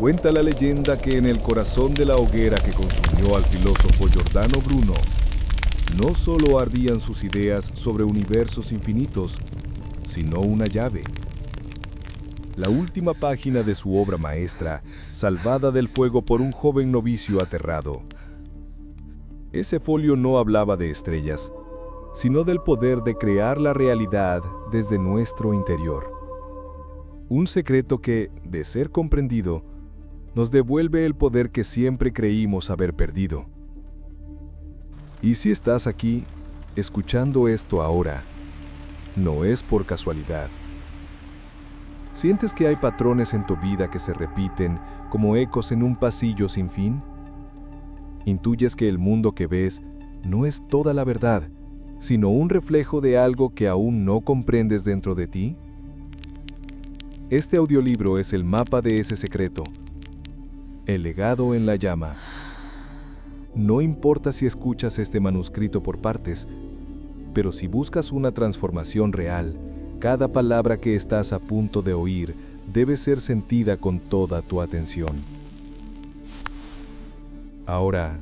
Cuenta la leyenda que en el corazón de la hoguera que consumió al filósofo Giordano Bruno, no solo ardían sus ideas sobre universos infinitos, sino una llave. La última página de su obra maestra, salvada del fuego por un joven novicio aterrado. Ese folio no hablaba de estrellas, sino del poder de crear la realidad desde nuestro interior. Un secreto que, de ser comprendido, nos devuelve el poder que siempre creímos haber perdido. Y si estás aquí, escuchando esto ahora, no es por casualidad. ¿Sientes que hay patrones en tu vida que se repiten como ecos en un pasillo sin fin? ¿Intuyes que el mundo que ves no es toda la verdad, sino un reflejo de algo que aún no comprendes dentro de ti? Este audiolibro es el mapa de ese secreto. El legado en la llama. No importa si escuchas este manuscrito por partes, pero si buscas una transformación real, cada palabra que estás a punto de oír debe ser sentida con toda tu atención. Ahora,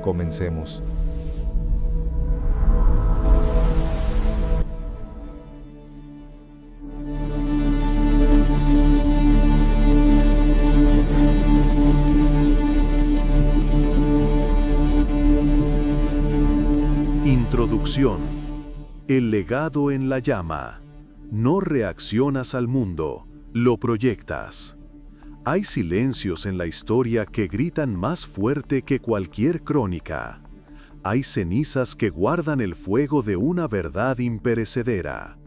comencemos. Introducción. El legado en la llama. No reaccionas al mundo, lo proyectas. Hay silencios en la historia que gritan más fuerte que cualquier crónica. Hay cenizas que guardan el fuego de una verdad imperecedera.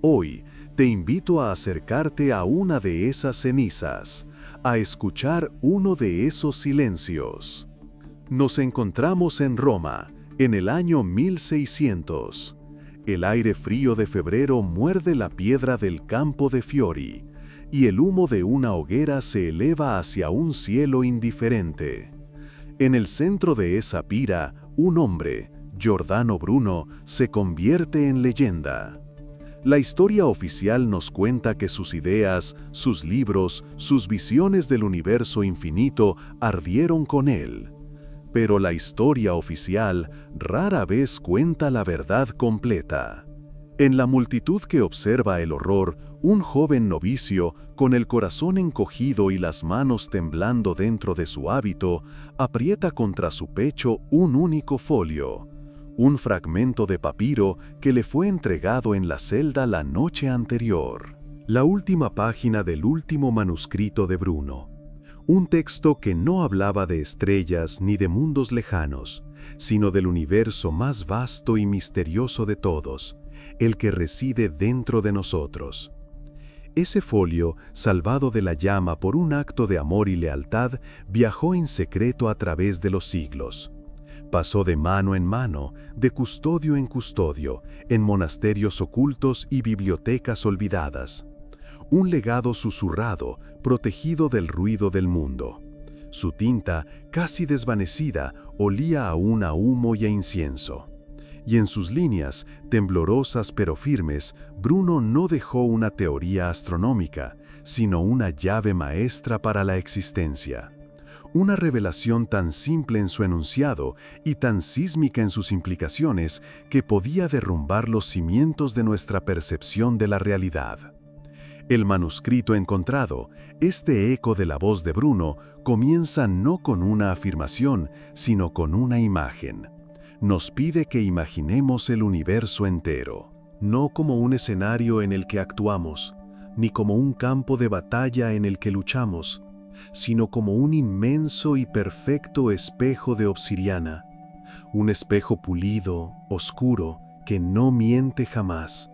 Hoy te invito a acercarte a una de esas cenizas, a escuchar uno de esos silencios. Nos encontramos en Roma, en el año 1600. El aire frío de febrero muerde la piedra del Campo de Fiori, y el humo de una hoguera se eleva hacia un cielo indiferente. En el centro de esa pira, un hombre, Giordano Bruno, se convierte en leyenda. La historia oficial nos cuenta que sus ideas, sus libros, sus visiones del universo infinito ardieron con él. Pero la historia oficial rara vez cuenta la verdad completa. En la multitud que observa el horror, un joven novicio, con el corazón encogido y las manos temblando dentro de su hábito, aprieta contra su pecho un único folio, un fragmento de papiro que le fue entregado en la celda la noche anterior. La última página del último manuscrito de Bruno. Un texto que no hablaba de estrellas ni de mundos lejanos, sino del universo más vasto y misterioso de todos, el que reside dentro de nosotros. Ese folio, salvado de la llama por un acto de amor y lealtad, viajó en secreto a través de los siglos. Pasó de mano en mano, de custodio en custodio, en monasterios ocultos y bibliotecas olvidadas. Un legado susurrado, protegido del ruido del mundo. Su tinta, casi desvanecida, olía aún a humo y a incienso. Y en sus líneas, temblorosas pero firmes, Bruno no dejó una teoría astronómica, sino una llave maestra para la existencia. Una revelación tan simple en su enunciado y tan sísmica en sus implicaciones que podía derrumbar los cimientos de nuestra percepción de la realidad. El manuscrito encontrado, este eco de la voz de Bruno, comienza no con una afirmación, sino con una imagen. Nos pide que imaginemos el universo entero, no como un escenario en el que actuamos, ni como un campo de batalla en el que luchamos, sino como un inmenso y perfecto espejo de obsidiana, un espejo pulido, oscuro, que no miente jamás.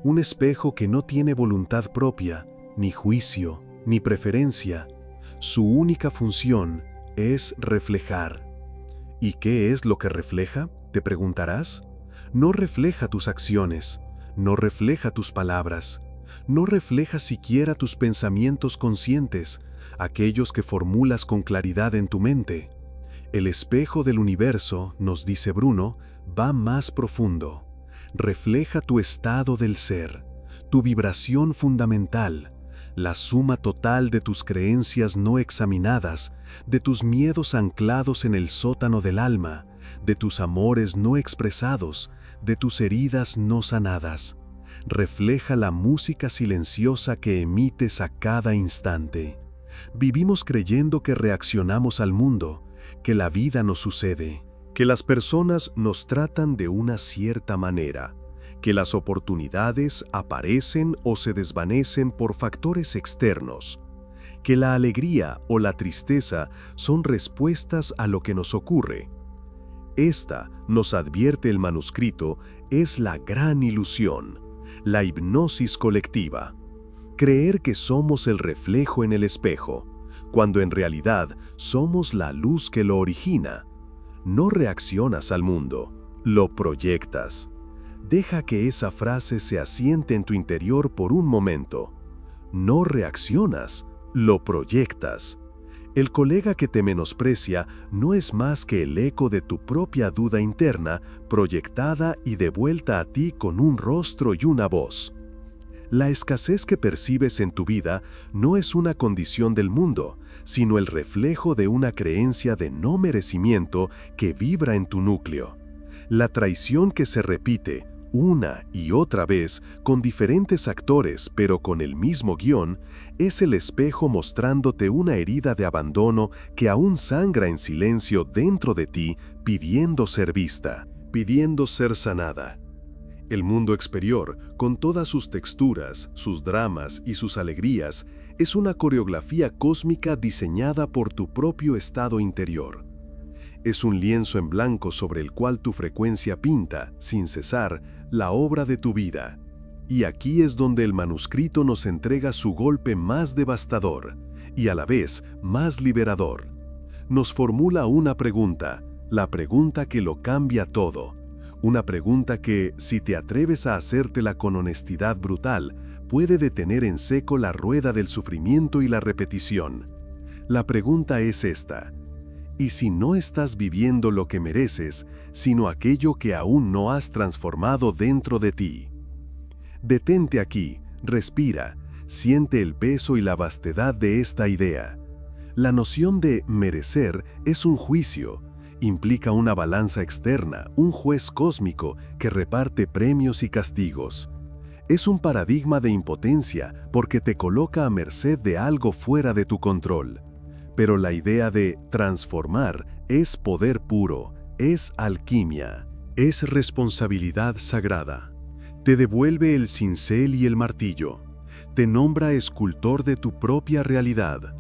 Un espejo que no tiene voluntad propia, ni juicio, ni preferencia. Su única función es reflejar. ¿Y qué es lo que refleja?, te preguntarás. No refleja tus acciones, no refleja tus palabras, no refleja siquiera tus pensamientos conscientes, aquellos que formulas con claridad en tu mente. El espejo del universo, nos dice Bruno, va más profundo. Refleja tu estado del ser, tu vibración fundamental, la suma total de tus creencias no examinadas, de tus miedos anclados en el sótano del alma, de tus amores no expresados, de tus heridas no sanadas. Refleja la música silenciosa que emites a cada instante. Vivimos creyendo que reaccionamos al mundo, que la vida nos sucede, que las personas nos tratan de una cierta manera, que las oportunidades aparecen o se desvanecen por factores externos, que la alegría o la tristeza son respuestas a lo que nos ocurre. Esta, nos advierte el manuscrito, es la gran ilusión, la hipnosis colectiva. Creer que somos el reflejo en el espejo, cuando en realidad somos la luz que lo origina. No reaccionas al mundo, lo proyectas. Deja que esa frase se asiente en tu interior por un momento. No reaccionas, lo proyectas. El colega que te menosprecia no es más que el eco de tu propia duda interna, proyectada y devuelta a ti con un rostro y una voz. La escasez que percibes en tu vida no es una condición del mundo, sino el reflejo de una creencia de no merecimiento que vibra en tu núcleo. La traición que se repite una y otra vez con diferentes actores pero con el mismo guión, es el espejo mostrándote una herida de abandono que aún sangra en silencio dentro de ti, pidiendo ser vista, pidiendo ser sanada. El mundo exterior, con todas sus texturas, sus dramas y sus alegrías, es una coreografía cósmica diseñada por tu propio estado interior. Es un lienzo en blanco sobre el cual tu frecuencia pinta, sin cesar, la obra de tu vida. Y aquí es donde el manuscrito nos entrega su golpe más devastador y a la vez más liberador. Nos formula una pregunta, la pregunta que lo cambia todo. Una pregunta que, si te atreves a hacértela con honestidad brutal, puede detener en seco la rueda del sufrimiento y la repetición. La pregunta es esta: ¿y si no estás viviendo lo que mereces, sino aquello que aún no has transformado dentro de ti? Detente aquí, respira, siente el peso y la vastedad de esta idea. La noción de merecer es un juicio. Implica una balanza externa, un juez cósmico que reparte premios y castigos. Es un paradigma de impotencia porque te coloca a merced de algo fuera de tu control. Pero la idea de transformar es poder puro, es alquimia, es responsabilidad sagrada. Te devuelve el cincel y el martillo. Te nombra escultor de tu propia realidad.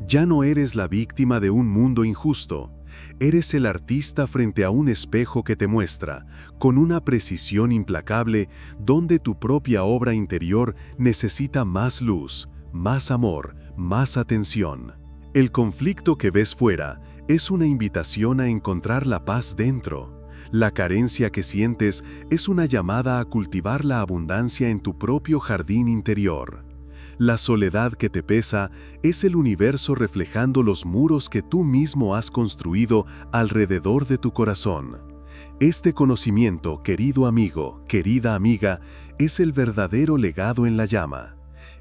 Ya no eres la víctima de un mundo injusto. Eres el artista frente a un espejo que te muestra, con una precisión implacable, donde tu propia obra interior necesita más luz, más amor, más atención. El conflicto que ves fuera es una invitación a encontrar la paz dentro. La carencia que sientes es una llamada a cultivar la abundancia en tu propio jardín interior. La soledad que te pesa es el universo reflejando los muros que tú mismo has construido alrededor de tu corazón. Este conocimiento, querido amigo, querida amiga, es el verdadero legado en la llama.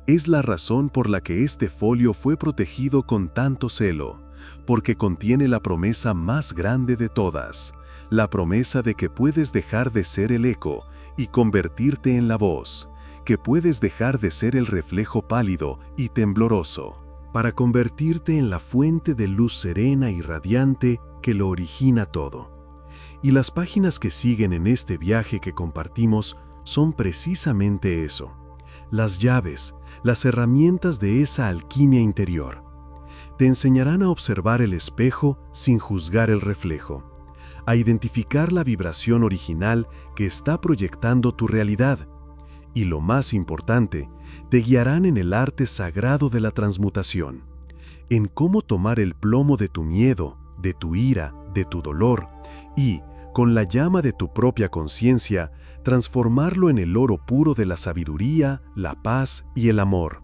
Es la razón por la que este folio fue protegido con tanto celo, porque contiene la promesa más grande de todas, la promesa de que puedes dejar de ser el eco y convertirte en la voz, que puedes dejar de ser el reflejo pálido y tembloroso, para convertirte en la fuente de luz serena y radiante que lo origina todo. Y las páginas que siguen en este viaje que compartimos son precisamente eso, las llaves, las herramientas de esa alquimia interior. Te enseñarán a observar el espejo sin juzgar el reflejo, a identificar la vibración original que está proyectando tu realidad, y lo más importante, te guiarán en el arte sagrado de la transmutación, en cómo tomar el plomo de tu miedo, de tu ira, de tu dolor, y, con la llama de tu propia conciencia, transformarlo en el oro puro de la sabiduría, la paz y el amor.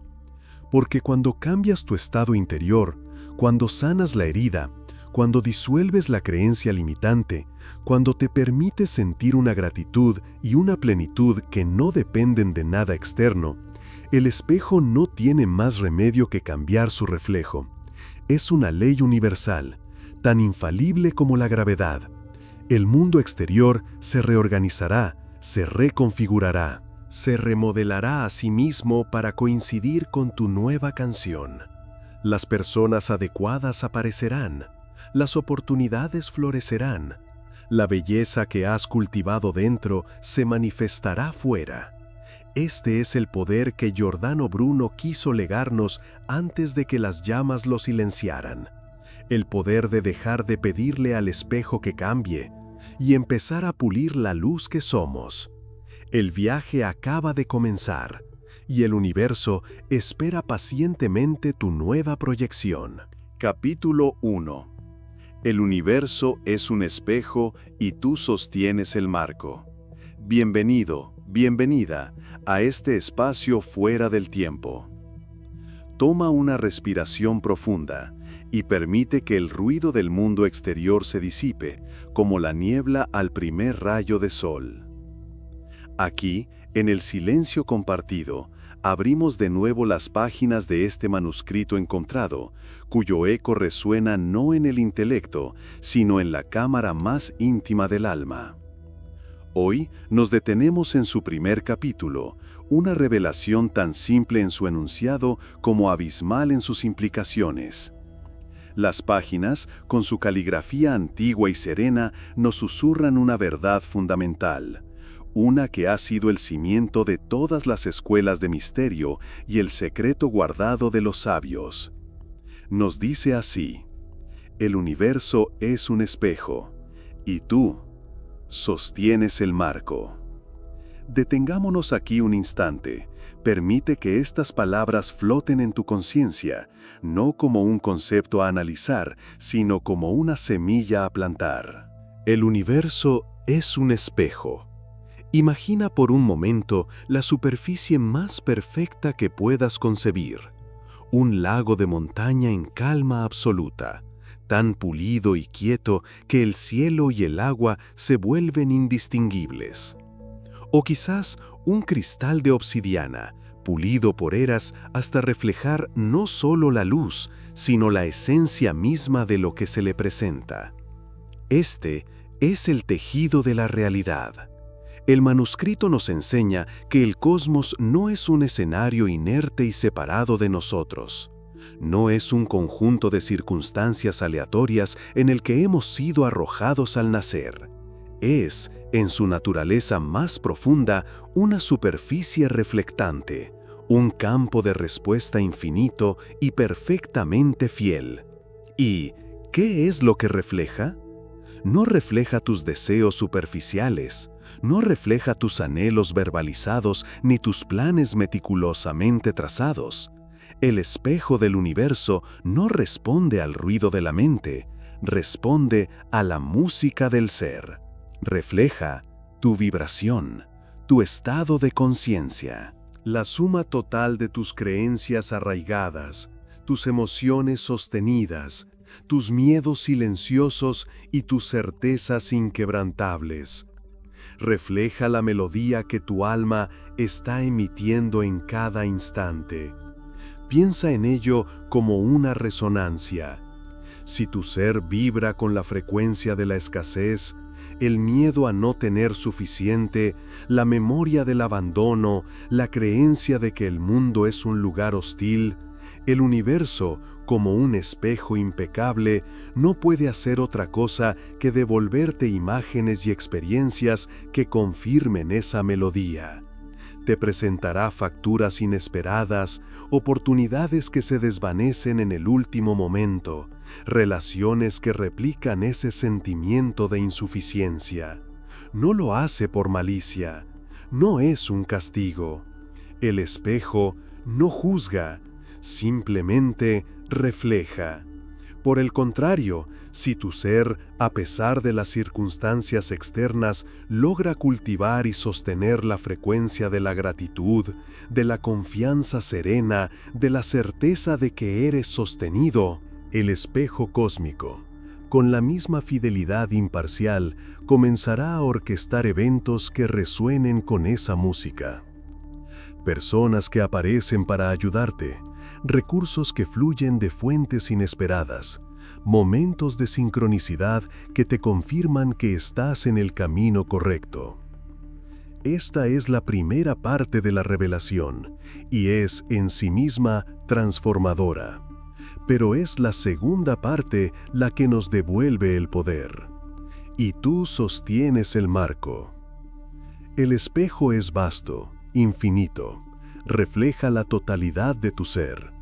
Porque cuando cambias tu estado interior, cuando sanas la herida, cuando disuelves la creencia limitante, cuando te permites sentir una gratitud y una plenitud que no dependen de nada externo, El espejo no tiene más remedio que cambiar su reflejo. Es una ley universal, tan infalible como la gravedad. El mundo exterior se reorganizará, se reconfigurará, se remodelará a sí mismo para coincidir con tu nueva canción. Las personas adecuadas aparecerán, las oportunidades florecerán, la belleza que has cultivado dentro se manifestará fuera. Este es el poder que Giordano Bruno quiso legarnos antes de que las llamas lo silenciaran. El poder de dejar de pedirle al espejo que cambie y empezar a pulir la luz que somos. El viaje acaba de comenzar y el universo espera pacientemente tu nueva proyección. Capítulo 1. El universo es un espejo y tú sostienes el marco. Bienvenido, bienvenida a este espacio fuera del tiempo. Toma una respiración profunda y permite que el ruido del mundo exterior se disipe, como la niebla al primer rayo de sol. Aquí, en el silencio compartido, abrimos de nuevo las páginas de este manuscrito encontrado, cuyo eco resuena no en el intelecto, sino en la cámara más íntima del alma. Hoy nos detenemos en su primer capítulo, una revelación tan simple en su enunciado como abismal en sus implicaciones. Las páginas, con su caligrafía antigua y serena, nos susurran una verdad fundamental, una que ha sido el cimiento de todas las escuelas de misterio y el secreto guardado de los sabios. Nos dice así: el universo es un espejo, y tú sostienes el marco. Detengámonos aquí un instante. Permite que estas palabras floten en tu conciencia, no como un concepto a analizar, sino como una semilla a plantar. El universo es un espejo. Imagina por un momento la superficie más perfecta que puedas concebir. Un lago de montaña en calma absoluta, tan pulido y quieto que el cielo y el agua se vuelven indistinguibles. O quizás un cristal de obsidiana, pulido por eras hasta reflejar no solo la luz, sino la esencia misma de lo que se le presenta. Este es el tejido de la realidad. El manuscrito nos enseña que el cosmos no es un escenario inerte y separado de nosotros. No es un conjunto de circunstancias aleatorias en el que hemos sido arrojados al nacer. Es, en su naturaleza más profunda, una superficie reflectante, un campo de respuesta infinito y perfectamente fiel. ¿Y qué es lo que refleja? No refleja tus deseos superficiales, no refleja tus anhelos verbalizados ni tus planes meticulosamente trazados. El espejo del universo no responde al ruido de la mente, responde a la música del ser. Refleja tu vibración, tu estado de conciencia. La suma total de tus creencias arraigadas, tus emociones sostenidas, tus miedos silenciosos y tus certezas inquebrantables. Refleja la melodía que tu alma está emitiendo en cada instante. Piensa en ello como una resonancia. Si tu ser vibra con la frecuencia de la escasez, el miedo a no tener suficiente, la memoria del abandono, la creencia de que el mundo es un lugar hostil, el universo, como un espejo impecable, no puede hacer otra cosa que devolverte imágenes y experiencias que confirmen esa melodía. Te presentará facturas inesperadas, oportunidades que se desvanecen en el último momento, relaciones que replican ese sentimiento de insuficiencia. No lo hace por malicia, no es un castigo. El espejo no juzga, simplemente refleja. Por el contrario, si tu ser, a pesar de las circunstancias externas, logra cultivar y sostener la frecuencia de la gratitud, de la confianza serena, de la certeza de que eres sostenido, el espejo cósmico, con la misma fidelidad imparcial, comenzará a orquestar eventos que resuenen con esa música. personas que aparecen para ayudarte, recursos que fluyen de fuentes inesperadas, momentos de sincronicidad que te confirman que estás en el camino correcto. Esta es la primera parte de la revelación y es en sí misma transformadora. Pero es la segunda parte la que nos devuelve el poder. Y tú sostienes el marco. El espejo es vasto, infinito, refleja la totalidad de tu ser.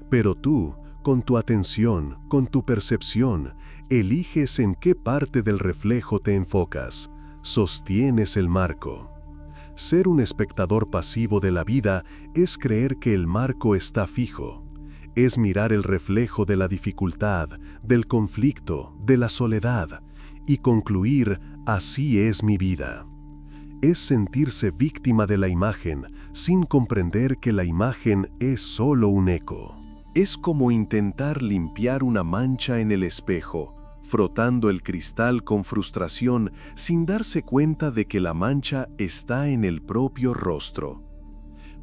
Pero tú, con tu atención, con tu percepción, eliges en qué parte del reflejo te enfocas, sostienes el marco. Ser un espectador pasivo de la vida es creer que el marco está fijo. Es mirar el reflejo de la dificultad, del conflicto, de la soledad, y concluir, así es mi vida. Es sentirse víctima de la imagen, sin comprender que la imagen es solo un eco. Es como intentar limpiar una mancha en el espejo, frotando el cristal con frustración sin darse cuenta de que la mancha está en el propio rostro.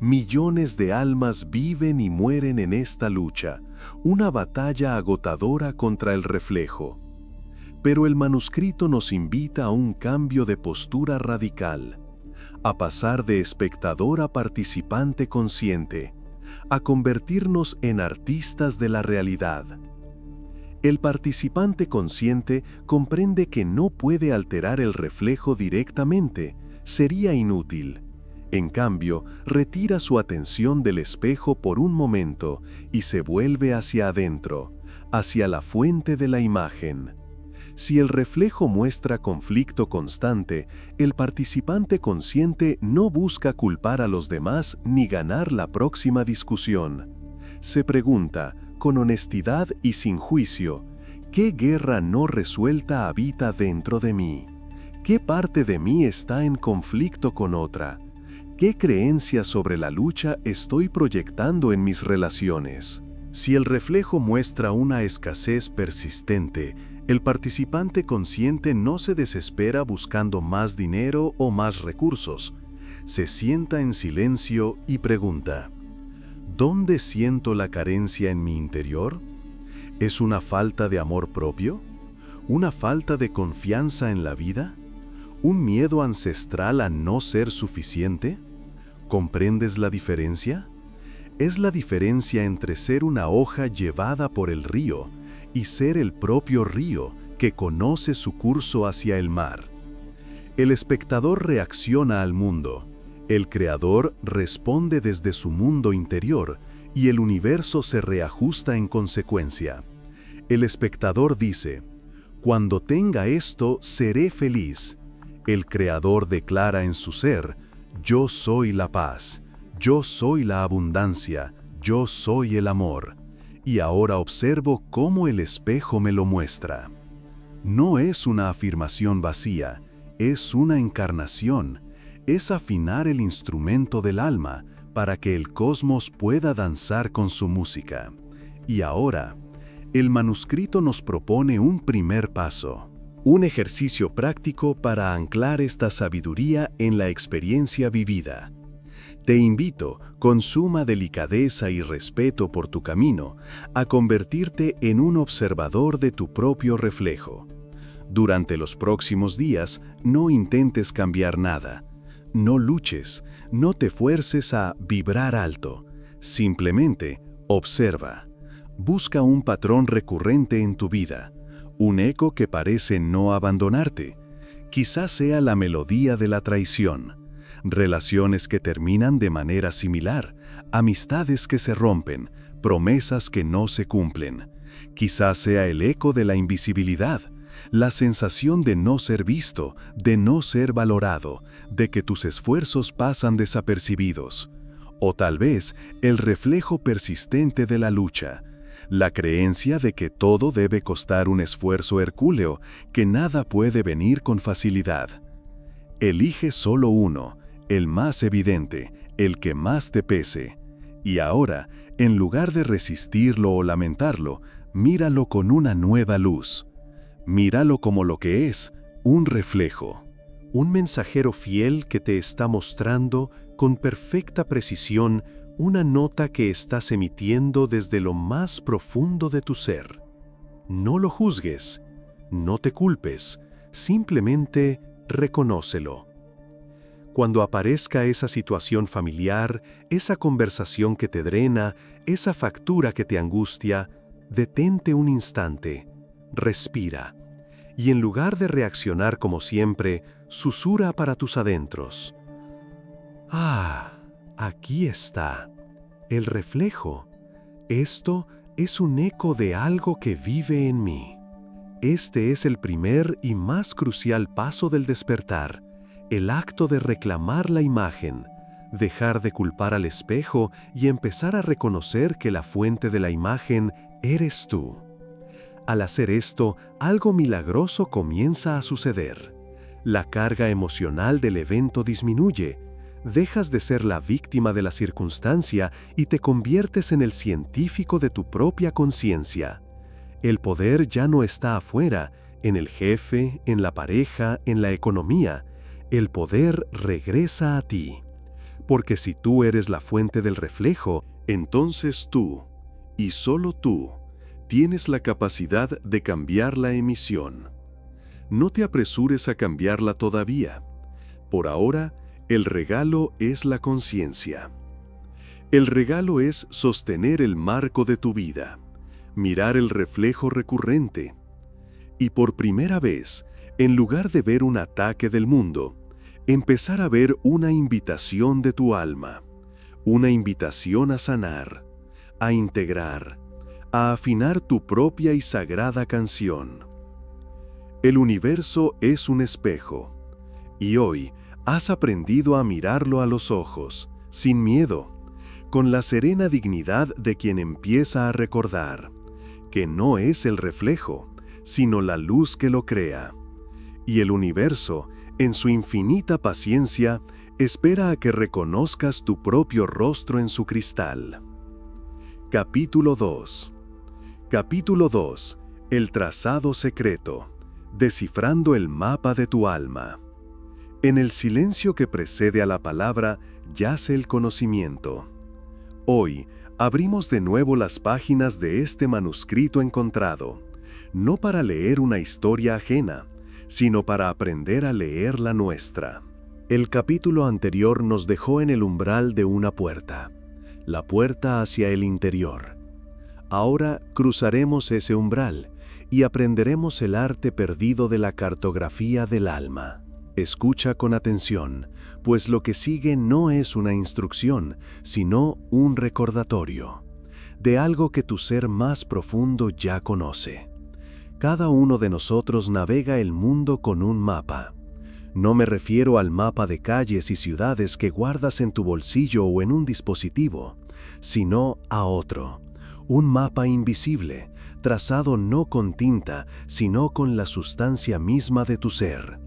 Millones de almas viven y mueren en esta lucha, una batalla agotadora contra el reflejo. Pero el manuscrito nos invita a un cambio de postura radical, a pasar de espectador a participante consciente, a convertirnos en artistas de la realidad. El participante consciente comprende que no puede alterar el reflejo directamente, sería inútil. En cambio, retira su atención del espejo por un momento y se vuelve hacia adentro, hacia la fuente de la imagen. Si el reflejo muestra conflicto constante, el participante consciente no busca culpar a los demás ni ganar la próxima discusión. Se pregunta, con honestidad y sin juicio, ¿qué guerra no resuelta habita dentro de mí? ¿Qué parte de mí está en conflicto con otra? ¿Qué creencias sobre la lucha estoy proyectando en mis relaciones? Si el reflejo muestra una escasez persistente, el participante consciente no se desespera buscando más dinero o más recursos. Se sienta en silencio y pregunta, ¿dónde siento la carencia en mi interior? ¿Es una falta de amor propio? ¿Una falta de confianza en la vida? ¿Un miedo ancestral a no ser suficiente? ¿Comprendes la diferencia? Es la diferencia entre ser una hoja llevada por el río y ser el propio río que conoce su curso hacia el mar. El espectador reacciona al mundo, el creador responde desde su mundo interior y el universo se reajusta en consecuencia. El espectador dice, «Cuando tenga esto, seré feliz». El creador declara en su ser, «Yo soy la paz, yo soy la abundancia, yo soy el amor». Y ahora observo cómo el espejo me lo muestra. No es una afirmación vacía, es una encarnación, es afinar el instrumento del alma para que el cosmos pueda danzar con su música. Y ahora, el manuscrito nos propone un primer paso. Un ejercicio práctico para anclar esta sabiduría en la experiencia vivida. Te invito, con suma delicadeza y respeto por tu camino, a convertirte en un observador de tu propio reflejo. Durante los próximos días, no intentes cambiar nada. No luches, no te fuerces a vibrar alto. Simplemente, observa. Busca un patrón recurrente en tu vida, un eco que parece no abandonarte. Quizás sea la melodía de la traición. Relaciones que terminan de manera similar, amistades que se rompen, promesas que no se cumplen. Quizás sea el eco de la invisibilidad, la sensación de no ser visto, de no ser valorado, de que tus esfuerzos pasan desapercibidos. O tal vez el reflejo persistente de la lucha, la creencia de que todo debe costar un esfuerzo hercúleo, que nada puede venir con facilidad. Elige solo uno, el más evidente, el que más te pese. Y ahora, en lugar de resistirlo o lamentarlo, míralo con una nueva luz. Míralo como lo que es, un reflejo. Un mensajero fiel que te está mostrando con perfecta precisión una nota que estás emitiendo desde lo más profundo de tu ser. No lo juzgues, no te culpes, simplemente reconócelo. Cuando aparezca esa situación familiar, esa conversación que te drena, esa factura que te angustia, detente un instante, respira, y en lugar de reaccionar como siempre, susurra para tus adentros. Aquí está, el reflejo. Esto es un eco de algo que vive en mí. Este es el primer y más crucial paso del despertar, el acto de reclamar la imagen, dejar de culpar al espejo y empezar a reconocer que la fuente de la imagen eres tú. Al hacer esto, algo milagroso comienza a suceder. La carga emocional del evento disminuye. Dejas de ser la víctima de la circunstancia y te conviertes en el científico de tu propia conciencia. El poder ya no está afuera, en el jefe, en la pareja, en la economía. El poder regresa a ti. Porque si tú eres la fuente del reflejo, entonces tú, y solo tú, tienes la capacidad de cambiar la emisión. No te apresures a cambiarla todavía. Por ahora, el regalo es la conciencia. El regalo es sostener el marco de tu vida, mirar el reflejo recurrente. Y por primera vez, en lugar de ver un ataque del mundo, empezar a ver una invitación de tu alma, una invitación a sanar, a integrar, a afinar tu propia y sagrada canción. El universo es un espejo, y hoy has aprendido a mirarlo a los ojos, sin miedo, con la serena dignidad de quien empieza a recordar que no es el reflejo, sino la luz que lo crea. Y el universo, en su infinita paciencia, espera a que reconozcas tu propio rostro en su cristal. Capítulo 2. Capítulo 2. El trazado secreto. Descifrando el mapa de tu alma. En el silencio que precede a la palabra yace el conocimiento. Hoy abrimos de nuevo las páginas de este manuscrito encontrado, no para leer una historia ajena, sino para aprender a leer la nuestra. El capítulo anterior nos dejó en el umbral de una puerta, la puerta hacia el interior. Ahora cruzaremos ese umbral y aprenderemos el arte perdido de la cartografía del alma. Escucha con atención, pues lo que sigue no es una instrucción, sino un recordatorio de algo que tu ser más profundo ya conoce. Cada uno de nosotros navega el mundo con un mapa. No me refiero al mapa de calles y ciudades que guardas en tu bolsillo o en un dispositivo, sino a otro, un mapa invisible, trazado no con tinta, sino con la sustancia misma de tu ser.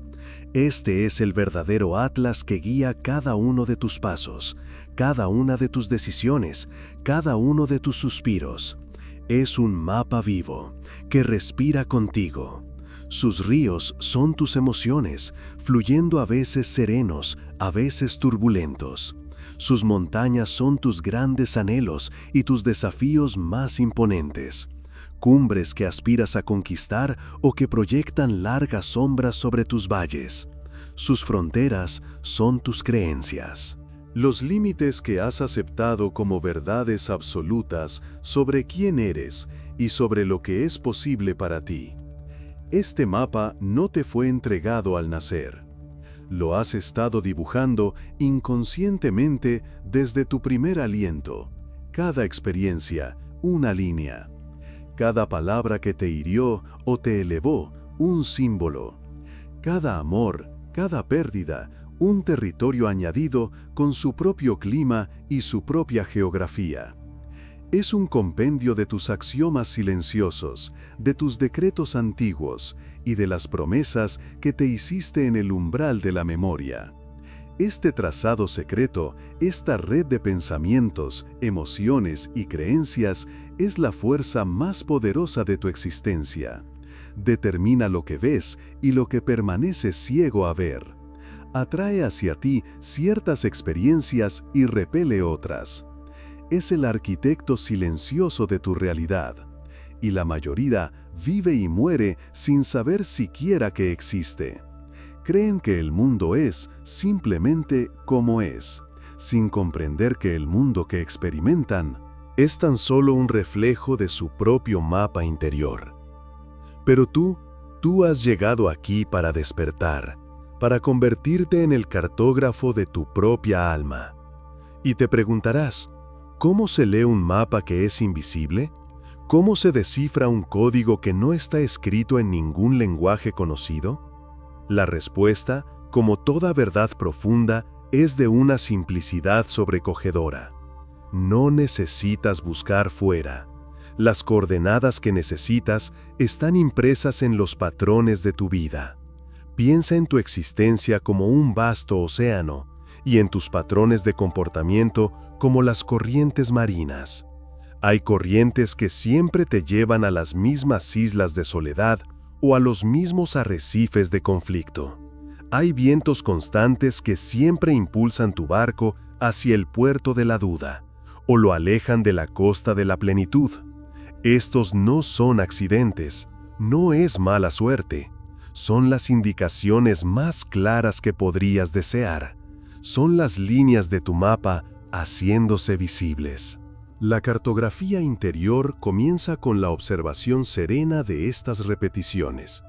Este es el verdadero atlas que guía cada uno de tus pasos, cada una de tus decisiones, cada uno de tus suspiros. Es un mapa vivo, que respira contigo. Sus ríos son tus emociones, fluyendo a veces serenos, a veces turbulentos. Sus montañas son tus grandes anhelos y tus desafíos más imponentes. Cumbres que aspiras a conquistar o que proyectan largas sombras sobre tus valles. Sus fronteras son tus creencias. Los límites que has aceptado como verdades absolutas sobre quién eres y sobre lo que es posible para ti. Este mapa no te fue entregado al nacer. Lo has estado dibujando inconscientemente desde tu primer aliento. Cada experiencia, una línea. Cada palabra que te hirió o te elevó, un símbolo. Cada amor, cada pérdida, un territorio añadido con su propio clima y su propia geografía. Es un compendio de tus axiomas silenciosos, de tus decretos antiguos y de las promesas que te hiciste en el umbral de la memoria. Este trazado secreto, esta red de pensamientos, emociones y creencias es la fuerza más poderosa de tu existencia. Determina lo que ves y lo que permaneces ciego a ver. Atrae hacia ti ciertas experiencias y repele otras. Es el arquitecto silencioso de tu realidad, y la mayoría vive y muere sin saber siquiera que existe. Creen que el mundo es simplemente como es, sin comprender que el mundo que experimentan es tan solo un reflejo de su propio mapa interior. Pero tú has llegado aquí para despertar, para convertirte en el cartógrafo de tu propia alma. Y te preguntarás, ¿cómo se lee un mapa que es invisible? ¿Cómo se descifra un código que no está escrito en ningún lenguaje conocido? La respuesta, como toda verdad profunda, es de una simplicidad sobrecogedora. No necesitas buscar fuera. Las coordenadas que necesitas están impresas en los patrones de tu vida. Piensa en tu existencia como un vasto océano y en tus patrones de comportamiento como las corrientes marinas. Hay corrientes que siempre te llevan a las mismas islas de soledad o a los mismos arrecifes de conflicto. Hay vientos constantes que siempre impulsan tu barco hacia el puerto de la duda o lo alejan de la costa de la plenitud. Estos no son accidentes, no es mala suerte. Son las indicaciones más claras que podrías desear. Son las líneas de tu mapa haciéndose visibles. La cartografía interior comienza con la observación serena de estas repeticiones.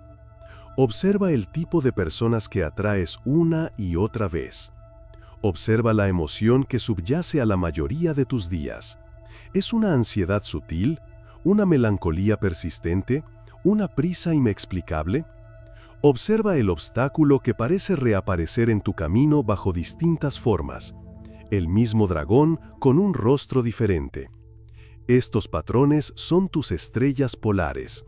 Observa el tipo de personas que atraes una y otra vez. Observa la emoción que subyace a la mayoría de tus días. ¿Es una ansiedad sutil? ¿Una melancolía persistente? ¿Una prisa inexplicable? Observa el obstáculo que parece reaparecer en tu camino bajo distintas formas. El mismo dragón con un rostro diferente. Estos patrones son tus estrellas polares.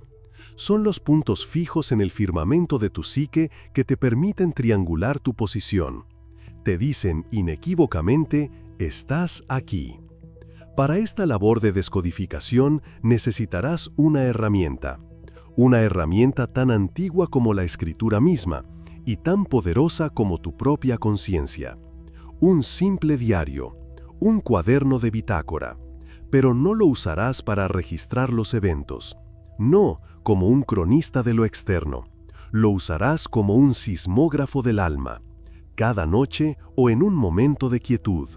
Son los puntos fijos en el firmamento de tu psique que te permiten triangular tu posición. Te dicen inequívocamente, estás aquí. Para esta labor de descodificación necesitarás una herramienta tan antigua como la escritura misma y tan poderosa como tu propia conciencia. Un simple diario, un cuaderno de bitácora, pero no lo usarás para registrar los eventos, no como un cronista de lo externo, lo usarás como un sismógrafo del alma, cada noche o en un momento de quietud.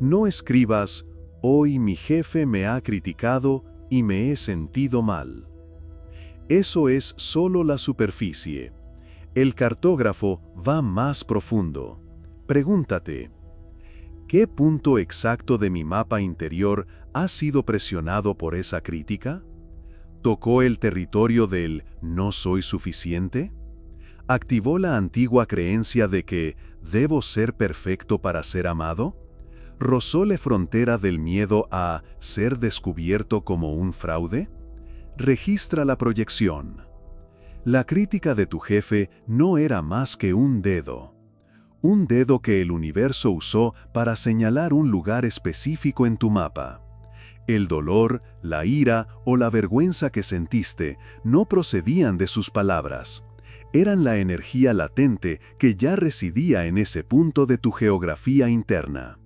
No escribas, hoy mi jefe me ha criticado y me he sentido mal. Eso es solo la superficie. El cartógrafo va más profundo. Pregúntate, ¿qué punto exacto de mi mapa interior ha sido presionado por esa crítica? ¿Tocó el territorio del no soy suficiente? ¿Activó la antigua creencia de que debo ser perfecto para ser amado? ¿Rozó la frontera del miedo a ser descubierto como un fraude? Registra la proyección. La crítica de tu jefe no era más que un dedo que el universo usó para señalar un lugar específico en tu mapa. El dolor, la ira o la vergüenza que sentiste no procedían de sus palabras. Eran la energía latente que ya residía en ese punto de tu geografía interna.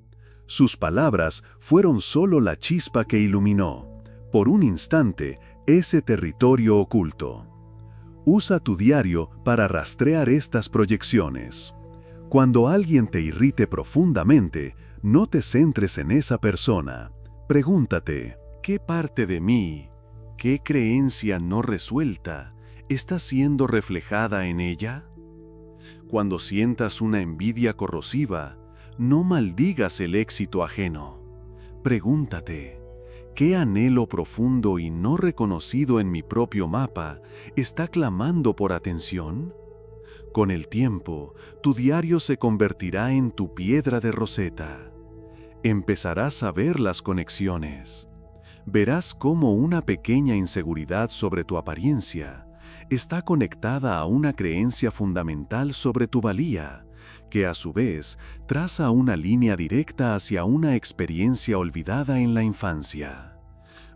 Sus palabras fueron solo la chispa que iluminó, por un instante, ese territorio oculto. Usa tu diario para rastrear estas proyecciones. Cuando alguien te irrite profundamente, no te centres en esa persona. Pregúntate, ¿qué parte de mí, qué creencia no resuelta, está siendo reflejada en ella? Cuando sientas una envidia corrosiva, no maldigas el éxito ajeno. Pregúntate, ¿qué anhelo profundo y no reconocido en mi propio mapa está clamando por atención? Con el tiempo, tu diario se convertirá en tu piedra de Rosetta. Empezarás a ver las conexiones. Verás cómo una pequeña inseguridad sobre tu apariencia está conectada a una creencia fundamental sobre tu valía, que a su vez traza una línea directa hacia una experiencia olvidada en la infancia.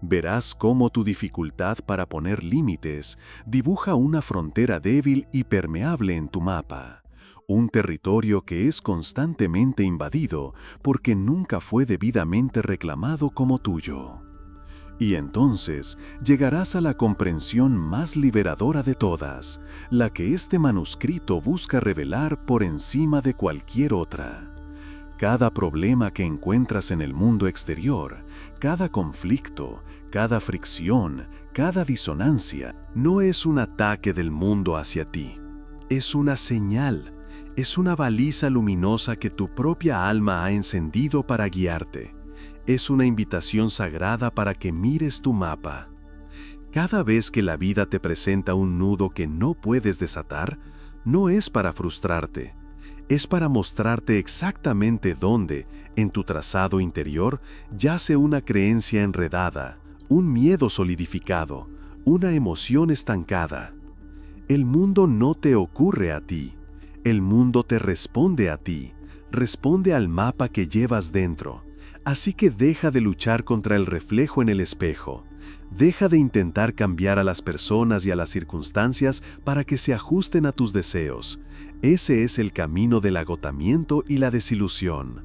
Verás cómo tu dificultad para poner límites dibuja una frontera débil y permeable en tu mapa, un territorio que es constantemente invadido porque nunca fue debidamente reclamado como tuyo. Y entonces llegarás a la comprensión más liberadora de todas, la que este manuscrito busca revelar por encima de cualquier otra. Cada problema que encuentras en el mundo exterior, cada conflicto, cada fricción, cada disonancia, no es un ataque del mundo hacia ti. Es una señal, es una baliza luminosa que tu propia alma ha encendido para guiarte. Es una invitación sagrada para que mires tu mapa. Cada vez que la vida te presenta un nudo que no puedes desatar, no es para frustrarte. Es para mostrarte exactamente dónde, en tu trazado interior, yace una creencia enredada, un miedo solidificado, una emoción estancada. El mundo no te ocurre a ti. El mundo te responde a ti. Responde al mapa que llevas dentro. Así que deja de luchar contra el reflejo en el espejo. Deja de intentar cambiar a las personas y a las circunstancias para que se ajusten a tus deseos. Ese es el camino del agotamiento y la desilusión.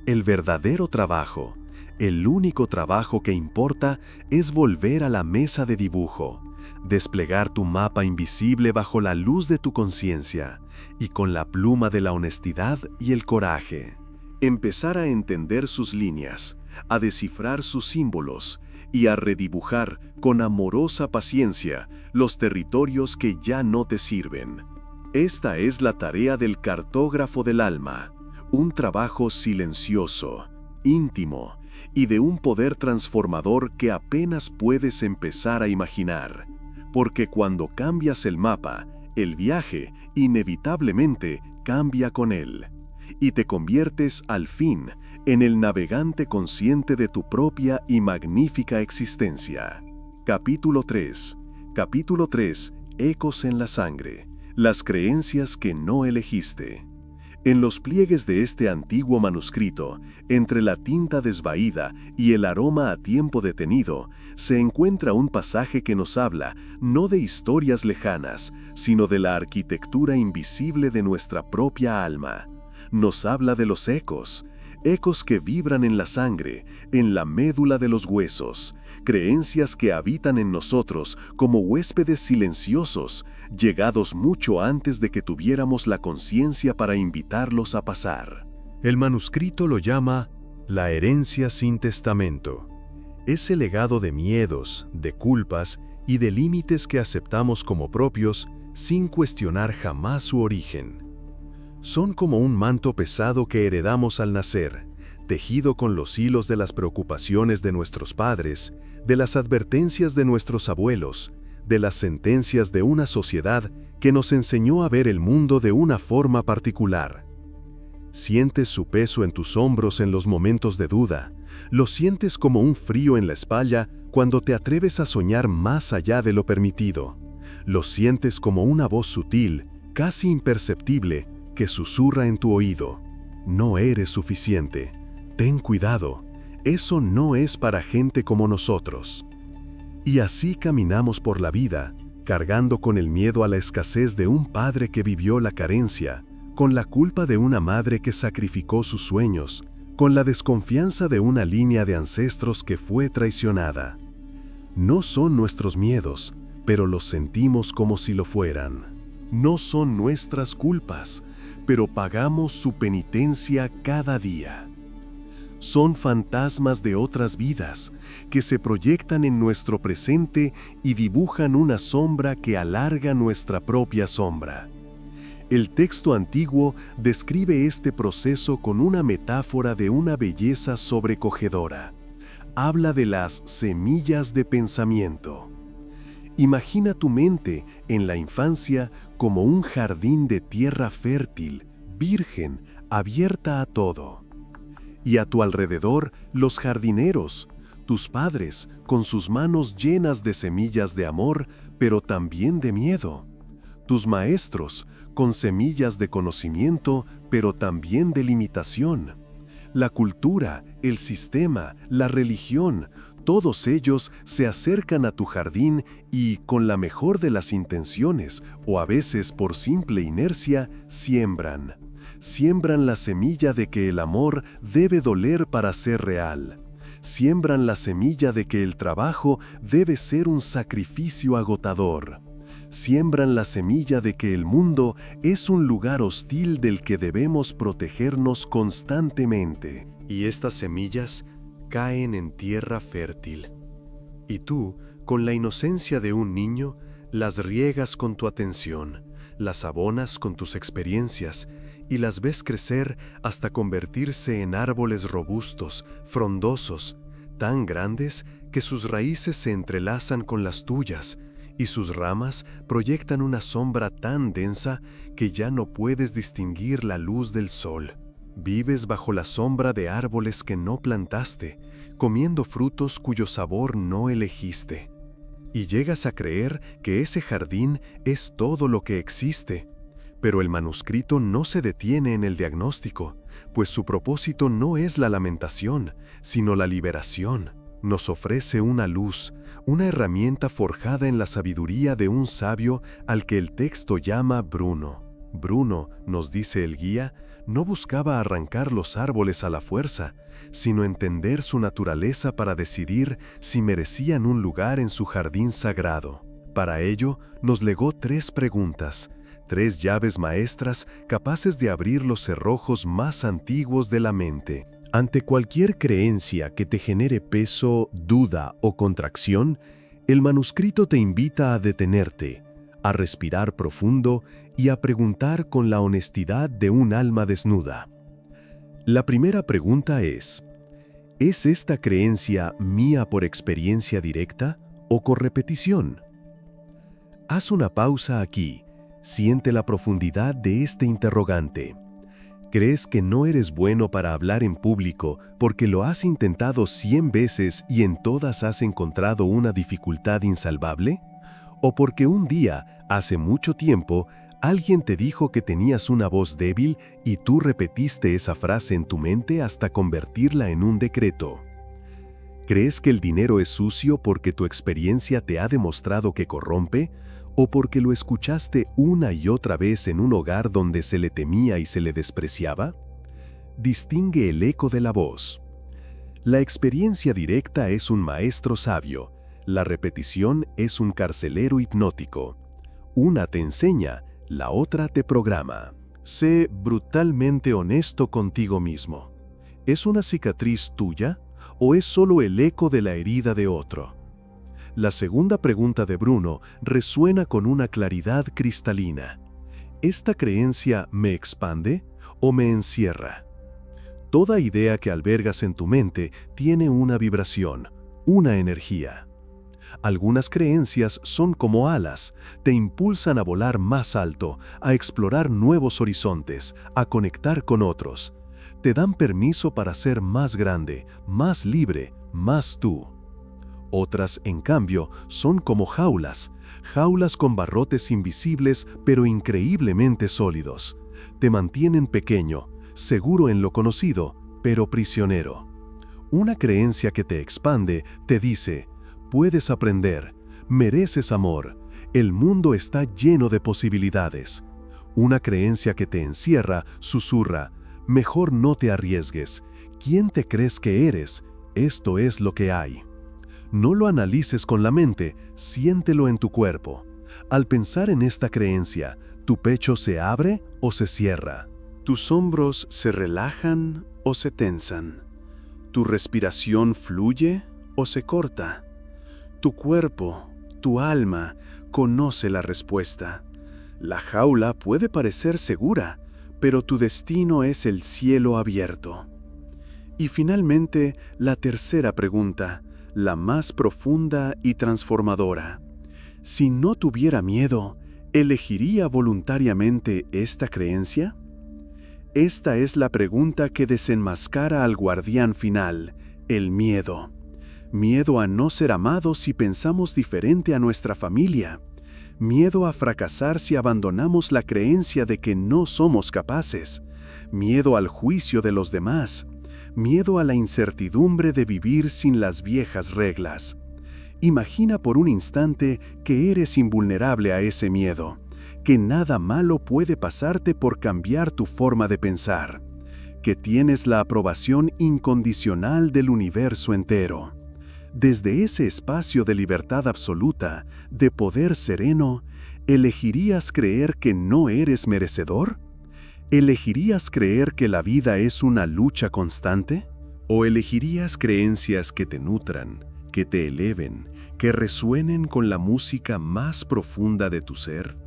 El verdadero trabajo, el único trabajo que importa, es volver a la mesa de dibujo, desplegar tu mapa invisible bajo la luz de tu conciencia y con la pluma de la honestidad y el coraje. Empezar a entender sus líneas, a descifrar sus símbolos y a redibujar con amorosa paciencia los territorios que ya no te sirven. Esta es la tarea del cartógrafo del alma, un trabajo silencioso, íntimo y de un poder transformador que apenas puedes empezar a imaginar. Porque cuando cambias el mapa, el viaje inevitablemente cambia con él. Y te conviertes al fin en el navegante consciente de tu propia y magnífica existencia. Capítulo 3. Capítulo 3. Ecos en la sangre. Las creencias que no elegiste. En los pliegues de este antiguo manuscrito, entre la tinta desvaída y el aroma a tiempo detenido, se encuentra un pasaje que nos habla no de historias lejanas, sino de la arquitectura invisible de nuestra propia alma. Nos habla de los ecos, ecos que vibran en la sangre, en la médula de los huesos, creencias que habitan en nosotros como huéspedes silenciosos, llegados mucho antes de que tuviéramos la conciencia para invitarlos a pasar. El manuscrito lo llama la herencia sin testamento. Ese legado de miedos, de culpas y de límites que aceptamos como propios sin cuestionar jamás su origen. Son como un manto pesado que heredamos al nacer, tejido con los hilos de las preocupaciones de nuestros padres, de las advertencias de nuestros abuelos, de las sentencias de una sociedad que nos enseñó a ver el mundo de una forma particular. Sientes su peso en tus hombros en los momentos de duda, lo sientes como un frío en la espalda cuando te atreves a soñar más allá de lo permitido. Lo sientes como una voz sutil, casi imperceptible, que susurra en tu oído: no eres suficiente, ten cuidado, eso no es para gente como nosotros. Y así caminamos por la vida, cargando con el miedo a la escasez de un padre que vivió la carencia, con la culpa de una madre que sacrificó sus sueños, con la desconfianza de una línea de ancestros que fue traicionada. No son nuestros miedos, pero los sentimos como si lo fueran. No son nuestras culpas, pero pagamos su penitencia cada día. Son fantasmas de otras vidas que se proyectan en nuestro presente y dibujan una sombra que alarga nuestra propia sombra. El texto antiguo describe este proceso con una metáfora de una belleza sobrecogedora. Habla de las semillas de pensamiento. Imagina tu mente en la infancia como un jardín de tierra fértil, virgen, abierta a todo. Y a tu alrededor los jardineros, tus padres, con sus manos llenas de semillas de amor, pero también de miedo. Tus maestros, con semillas de conocimiento, pero también de limitación. La cultura, el sistema, la religión, Todos ellos se acercan a tu jardín y, con la mejor de las intenciones, o a veces por simple inercia, siembran. Siembran la semilla de que el amor debe doler para ser real. Siembran la semilla de que el trabajo debe ser un sacrificio agotador. Siembran la semilla de que el mundo es un lugar hostil del que debemos protegernos constantemente. Y estas semillas caen en tierra fértil. Y tú, con la inocencia de un niño, las riegas con tu atención, las abonas con tus experiencias y las ves crecer hasta convertirse en árboles robustos, frondosos, tan grandes que sus raíces se entrelazan con las tuyas y sus ramas proyectan una sombra tan densa que ya no puedes distinguir la luz del sol. Vives bajo la sombra de árboles que no plantaste, comiendo frutos cuyo sabor no elegiste. Y llegas a creer que ese jardín es todo lo que existe. Pero el manuscrito no se detiene en el diagnóstico, pues su propósito no es la lamentación, sino la liberación. Nos ofrece una luz, una herramienta forjada en la sabiduría de un sabio al que el texto llama Bruno. Bruno, nos dice el guía, no buscaba arrancar los árboles a la fuerza, sino entender su naturaleza para decidir si merecían un lugar en su jardín sagrado. Para ello, nos legó 3 preguntas, 3 llaves maestras capaces de abrir los cerrojos más antiguos de la mente. Ante cualquier creencia que te genere peso, duda o contracción, el manuscrito te invita a detenerte, a respirar profundo y a preguntar con la honestidad de un alma desnuda. La primera pregunta ¿es esta creencia mía por experiencia directa o por repetición? Haz una pausa aquí, siente la profundidad de este interrogante. ¿Crees que no eres bueno para hablar en público porque lo has intentado 100 veces y en todas has encontrado una dificultad insalvable? ¿O porque un día, hace mucho tiempo, alguien te dijo que tenías una voz débil y tú repetiste esa frase en tu mente hasta convertirla en un decreto? ¿Crees que el dinero es sucio porque tu experiencia te ha demostrado que corrompe? ¿O porque lo escuchaste una y otra vez en un hogar donde se le temía y se le despreciaba? Distingue el eco de la voz. La experiencia directa es un maestro sabio. La repetición es un carcelero hipnótico. Una te enseña, la otra te programa. Sé brutalmente honesto contigo mismo. ¿Es una cicatriz tuya o es solo el eco de la herida de otro? La segunda pregunta de Bruno resuena con una claridad cristalina. ¿Esta creencia me expande o me encierra? Toda idea que albergas en tu mente tiene una vibración, una energía. Algunas creencias son como alas, te impulsan a volar más alto, a explorar nuevos horizontes, a conectar con otros. Te dan permiso para ser más grande, más libre, más tú. Otras, en cambio, son como jaulas con barrotes invisibles pero increíblemente sólidos. Te mantienen pequeño, seguro en lo conocido, pero prisionero. Una creencia que te expande te dice: puedes aprender, mereces amor, el mundo está lleno de posibilidades. Una creencia que te encierra susurra: mejor no te arriesgues, ¿quién te crees que eres? Esto es lo que hay. No lo analices con la mente, siéntelo en tu cuerpo. Al pensar en esta creencia, ¿tu pecho se abre o se cierra? ¿Tus hombros se relajan o se tensan? ¿Tu respiración fluye o se corta? Tu cuerpo, tu alma, conoce la respuesta. La jaula puede parecer segura, pero tu destino es el cielo abierto. Y finalmente, la tercera pregunta, la más profunda y transformadora. Si no tuviera miedo, ¿elegiría voluntariamente esta creencia? Esta es la pregunta que desenmascara al guardián final, el miedo. Miedo a no ser amados si pensamos diferente a nuestra familia. Miedo a fracasar si abandonamos la creencia de que no somos capaces. Miedo al juicio de los demás. miedo a la incertidumbre de vivir sin las viejas reglas. Imagina por un instante que eres invulnerable a ese miedo, que nada malo puede pasarte por cambiar tu forma de pensar, que tienes la aprobación incondicional del universo entero. Desde ese espacio de libertad absoluta, de poder sereno, ¿elegirías creer que no eres merecedor? ¿Elegirías creer que la vida es una lucha constante? ¿O elegirías creencias que te nutran, que te eleven, que resuenen con la música más profunda de tu ser?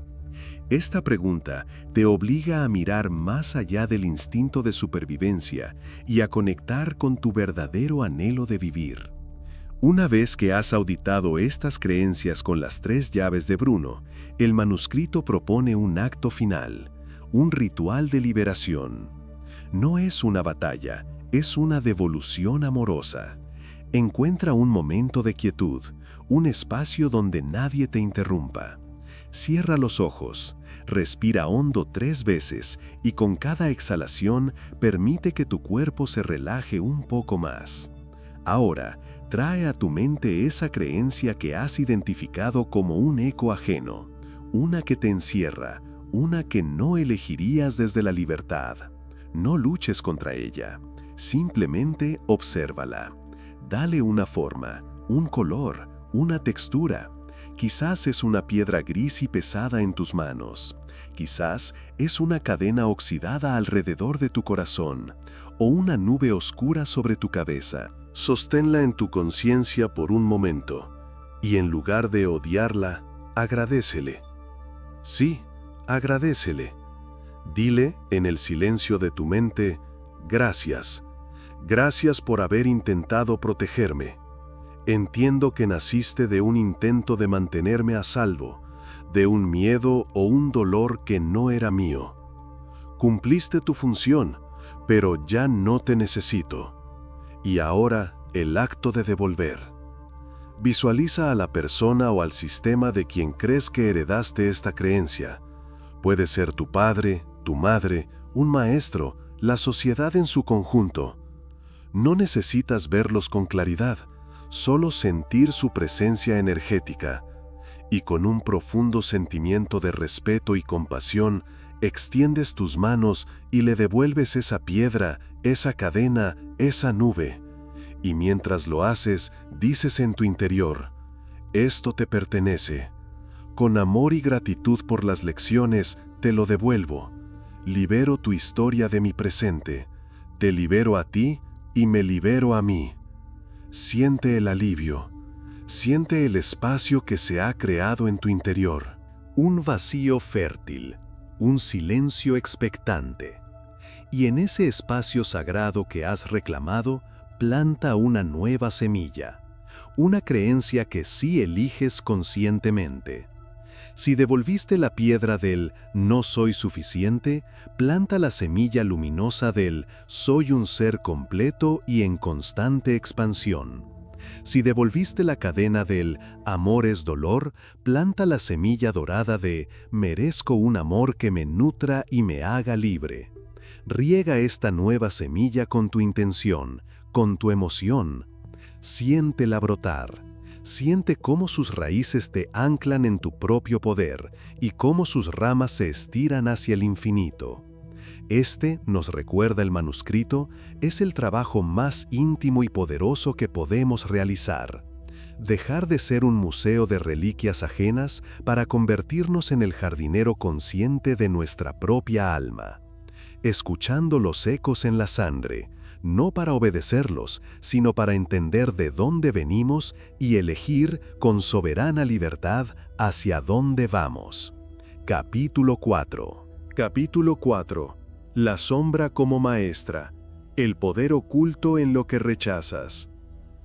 Esta pregunta te obliga a mirar más allá del instinto de supervivencia y a conectar con tu verdadero anhelo de vivir. Una vez que has auditado estas creencias con las 3 llaves de Bruno, el manuscrito propone un acto final, un ritual de liberación. No es una batalla, es una devolución amorosa. Encuentra un momento de quietud, un espacio donde nadie te interrumpa. Cierra los ojos, respira hondo 3 veces y con cada exhalación permite que tu cuerpo se relaje un poco más. Ahora, trae a tu mente esa creencia que has identificado como un eco ajeno, una que te encierra, una que no elegirías desde la libertad. No luches contra ella, simplemente obsérvala. Dale una forma, un color, una textura. Quizás es una piedra gris y pesada en tus manos. Quizás es una cadena oxidada alrededor de tu corazón o una nube oscura sobre tu cabeza. Sosténla en tu conciencia por un momento y en lugar de odiarla, agradécele. Sí, agradécele. Dile en el silencio de tu mente, gracias. Gracias por haber intentado protegerme. Entiendo que naciste de un intento de mantenerme a salvo, de un miedo o un dolor que no era mío. Cumpliste tu función, pero ya no te necesito. Y ahora, el acto de devolver. Visualiza a la persona o al sistema de quien crees que heredaste esta creencia. Puede ser tu padre, tu madre, un maestro, la sociedad en su conjunto. No necesitas verlos con claridad, solo sentir su presencia energética. Y con un profundo sentimiento de respeto y compasión, extiendes tus manos y le devuelves esa piedra, esa cadena, esa nube. Y mientras lo haces, dices en tu interior, esto te pertenece. Con amor y gratitud por las lecciones, te lo devuelvo. Libero tu historia de mi presente. Te libero a ti y me libero a mí. Siente el alivio. Siente el espacio que se ha creado en tu interior. Un vacío fértil, un silencio expectante. Y en ese espacio sagrado que has reclamado, planta una nueva semilla, una creencia que sí eliges conscientemente. Si devolviste la piedra del no soy suficiente, planta la semilla luminosa del soy un ser completo y en constante expansión. Si devolviste la cadena del amor es dolor, planta la semilla dorada de merezco un amor que me nutra y me haga libre. Riega esta nueva semilla con tu intención, con tu emoción. Siéntela brotar. Siente cómo sus raíces te anclan en tu propio poder y cómo sus ramas se estiran hacia el infinito. Este, nos recuerda el manuscrito, es el trabajo más íntimo y poderoso que podemos realizar. Dejar de ser un museo de reliquias ajenas para convertirnos en el jardinero consciente de nuestra propia alma. Escuchando los ecos en la sangre, no para obedecerlos, sino para entender de dónde venimos y elegir con soberana libertad hacia dónde vamos. Capítulo 4. Capítulo 4. La sombra como maestra. El poder oculto en lo que rechazas.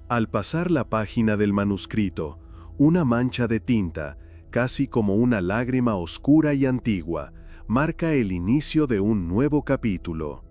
Al pasar la página del manuscrito, una mancha de tinta, casi como una lágrima oscura y antigua, marca el inicio de un nuevo capítulo.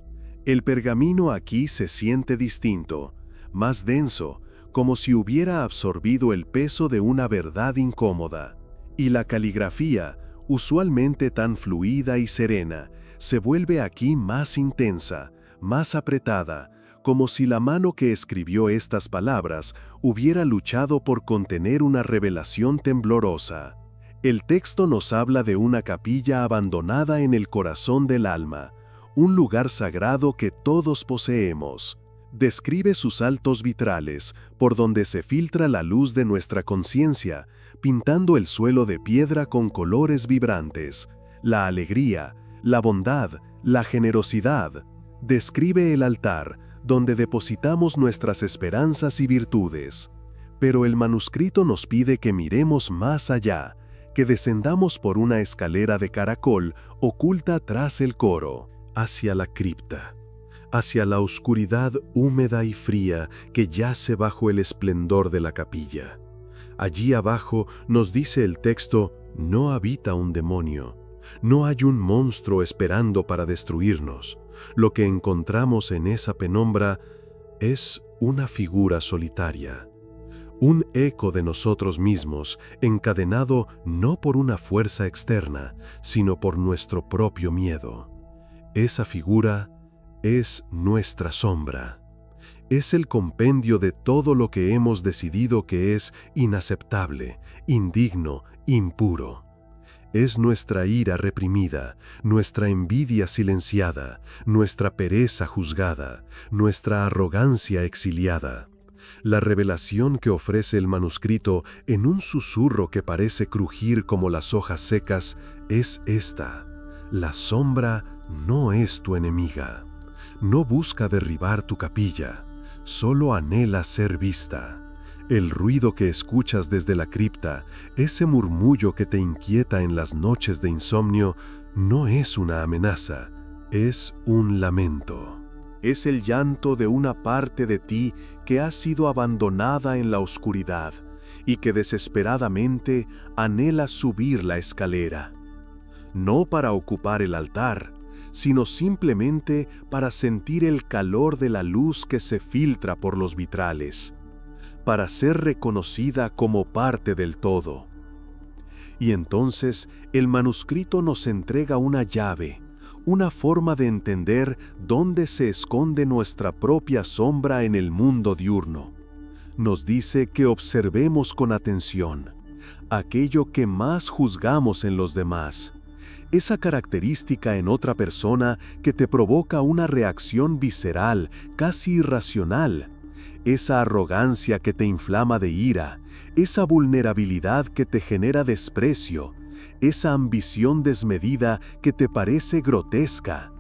El pergamino aquí se siente distinto, más denso, como si hubiera absorbido el peso de una verdad incómoda. Y la caligrafía, usualmente tan fluida y serena, se vuelve aquí más intensa, más apretada, como si la mano que escribió estas palabras hubiera luchado por contener una revelación temblorosa. El texto nos habla de una capilla abandonada en el corazón del alma, un lugar sagrado que todos poseemos. Describe sus altos vitrales, por donde se filtra la luz de nuestra conciencia, pintando el suelo de piedra con colores vibrantes, la alegría, la bondad, la generosidad. Describe el altar, donde depositamos nuestras esperanzas y virtudes. Pero el manuscrito nos pide que miremos más allá, que descendamos por una escalera de caracol oculta tras el coro, hacia la cripta, hacia la oscuridad húmeda y fría que yace bajo el esplendor de la capilla. Allí abajo, nos dice el texto, no habita un demonio, no hay un monstruo esperando para destruirnos. Lo que encontramos en esa penumbra es una figura solitaria, un eco de nosotros mismos, encadenado no por una fuerza externa, sino por nuestro propio miedo. Esa figura es nuestra sombra. Es el compendio de todo lo que hemos decidido que es inaceptable, indigno, impuro. Es nuestra ira reprimida, nuestra envidia silenciada, nuestra pereza juzgada, nuestra arrogancia exiliada. La revelación que ofrece el manuscrito en un susurro que parece crujir como las hojas secas es esta: la sombra no es tu enemiga. No busca derribar tu capilla, solo anhela ser vista. El ruido que escuchas desde la cripta, ese murmullo que te inquieta en las noches de insomnio, no es una amenaza, es un lamento. Es el llanto de una parte de ti que ha sido abandonada en la oscuridad y que desesperadamente anhela subir la escalera. No para ocupar el altar, sino simplemente para sentir el calor de la luz que se filtra por los vitrales, para ser reconocida como parte del todo. Y entonces el manuscrito nos entrega una llave, una forma de entender dónde se esconde nuestra propia sombra en el mundo diurno. Nos dice que observemos con atención aquello que más juzgamos en los demás, esa característica en otra persona que te provoca una reacción visceral, casi irracional, esa arrogancia que te inflama de ira, esa vulnerabilidad que te genera desprecio, esa ambición desmedida que te parece grotesca.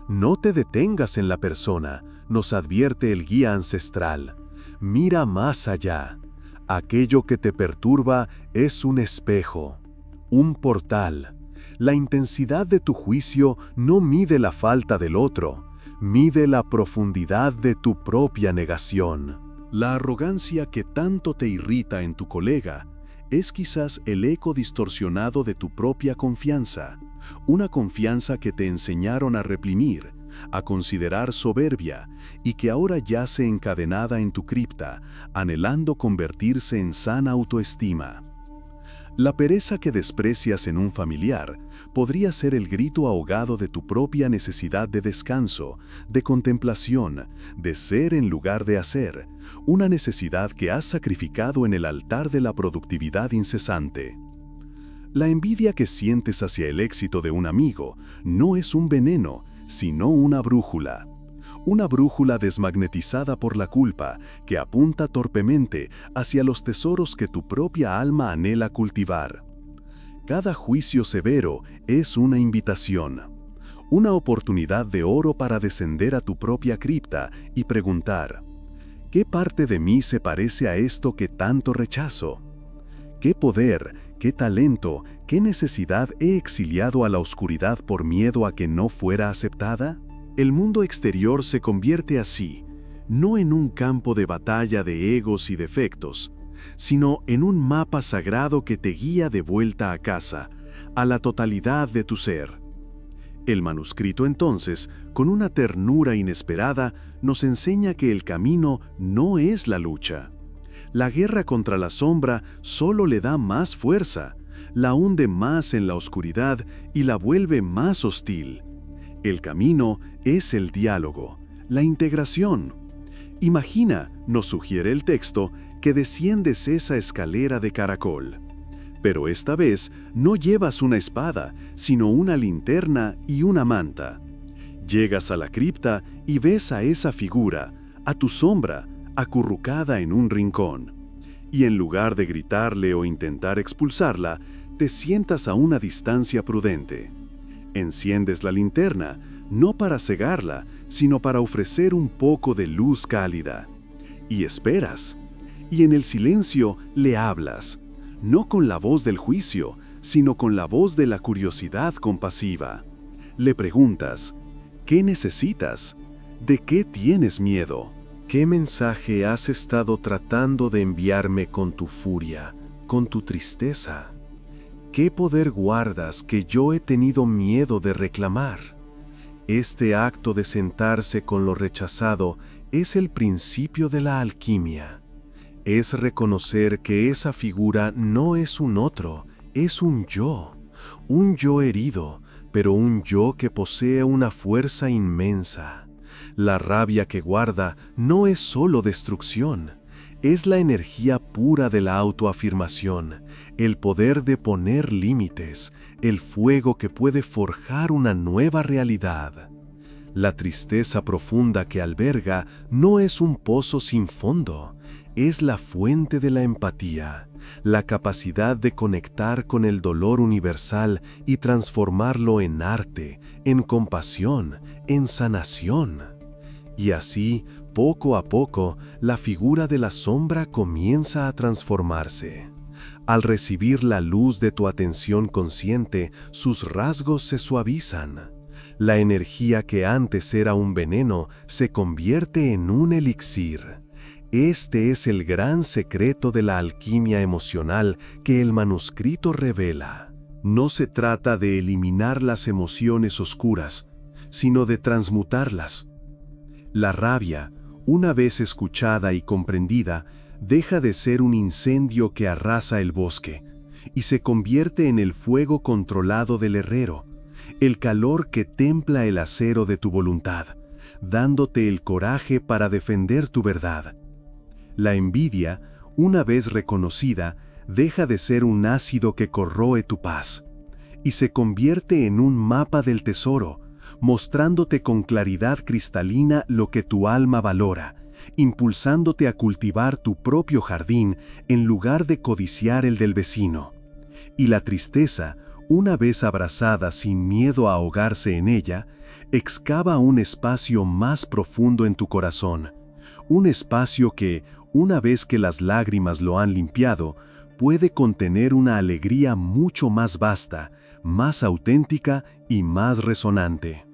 No te detengas en la persona, nos advierte el guía ancestral. Mira más allá. Aquello que te perturba es un espejo, un portal. La intensidad de tu juicio no mide la falta del otro, mide la profundidad de tu propia negación. La arrogancia que tanto te irrita en tu colega es quizás el eco distorsionado de tu propia confianza, una confianza que te enseñaron a reprimir, a considerar soberbia y que ahora yace encadenada en tu cripta, anhelando convertirse en sana autoestima. La pereza que desprecias en un familiar podría ser el grito ahogado de tu propia necesidad de descanso, de contemplación, de ser en lugar de hacer, una necesidad que has sacrificado en el altar de la productividad incesante. La envidia que sientes hacia el éxito de un amigo no es un veneno, sino una brújula desmagnetizada por la culpa que apunta torpemente hacia los tesoros que tu propia alma anhela cultivar. Cada juicio severo es una invitación, una oportunidad de oro para descender a tu propia cripta y preguntar: ¿qué parte de mí se parece a esto que tanto rechazo? ¿Qué poder, qué talento, qué necesidad he exiliado a la oscuridad por miedo a que no fuera aceptada? El mundo exterior se convierte así, no en un campo de batalla de egos y defectos, sino en un mapa sagrado que te guía de vuelta a casa, a la totalidad de tu ser. El manuscrito entonces, con una ternura inesperada, nos enseña que el camino no es la lucha. La guerra contra la sombra solo le da más fuerza, la hunde más en la oscuridad y la vuelve más hostil. El camino es el diálogo, la integración, Imagina, nos sugiere el texto, que desciendes esa escalera de caracol. Pero esta vez no llevas una espada, sino una linterna y una manta. Llegas a la cripta y ves a esa figura, a tu sombra, acurrucada en un rincón. Y en lugar de gritarle o intentar expulsarla, te sientas a una distancia prudente. Enciendes la linterna, no para cegarla, sino para ofrecer un poco de luz cálida. Y esperas. Y en el silencio le hablas, no con la voz del juicio, sino con la voz de la curiosidad compasiva. Le preguntas, ¿qué necesitas? ¿De qué tienes miedo? ¿Qué mensaje has estado tratando de enviarme con tu furia, con tu tristeza? ¿Qué poder guardas que yo he tenido miedo de reclamar? Este acto de sentarse con lo rechazado es el principio de la alquimia. Es reconocer que esa figura no es un otro, es un yo herido, pero un yo que posee una fuerza inmensa. La rabia que guarda no es solo destrucción, es la energía pura de la autoafirmación, el poder de poner límites, el fuego que puede forjar una nueva realidad. La tristeza profunda que alberga no es un pozo sin fondo, es la fuente de la empatía, la capacidad de conectar con el dolor universal y transformarlo en arte, en compasión, en sanación. Y así, poco a poco, la figura de la sombra comienza a transformarse. Al recibir la luz de tu atención consciente, sus rasgos se suavizan. La energía que antes era un veneno se convierte en un elixir. Este es el gran secreto de la alquimia emocional que el manuscrito revela. No se trata de eliminar las emociones oscuras, sino de transmutarlas. La rabia, una vez escuchada y comprendida, deja de ser un incendio que arrasa el bosque y se convierte en el fuego controlado del herrero, el calor que templa el acero de tu voluntad, dándote el coraje para defender tu verdad. La envidia, una vez reconocida, deja de ser un ácido que corroe tu paz y se convierte en un mapa del tesoro, mostrándote con claridad cristalina lo que tu alma valora, impulsándote a cultivar tu propio jardín en lugar de codiciar el del vecino. Y la tristeza, una vez abrazada sin miedo a ahogarse en ella, excava un espacio más profundo en tu corazón, un espacio que, una vez que las lágrimas lo han limpiado, puede contener una alegría mucho más vasta, más auténtica y más resonante.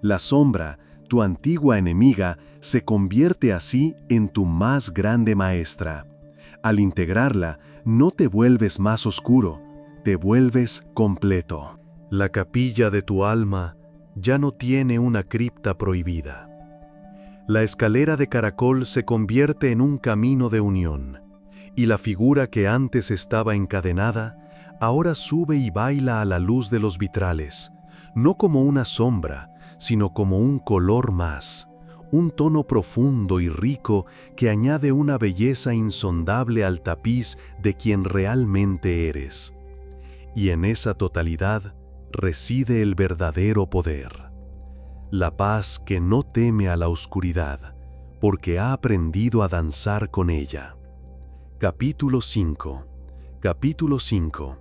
La sombra, tu antigua enemiga, se convierte así en tu más grande maestra. Al integrarla, no te vuelves más oscuro, te vuelves completo. La capilla de tu alma ya no tiene una cripta prohibida. La escalera de caracol se convierte en un camino de unión, y la figura que antes estaba encadenada, ahora sube y baila a la luz de los vitrales, no como una sombra, sino como un color más, un tono profundo y rico que añade una belleza insondable al tapiz de quien realmente eres. Y en esa totalidad reside el verdadero poder. La paz que no teme a la oscuridad, porque ha aprendido a danzar con ella. Capítulo 5. Capítulo 5.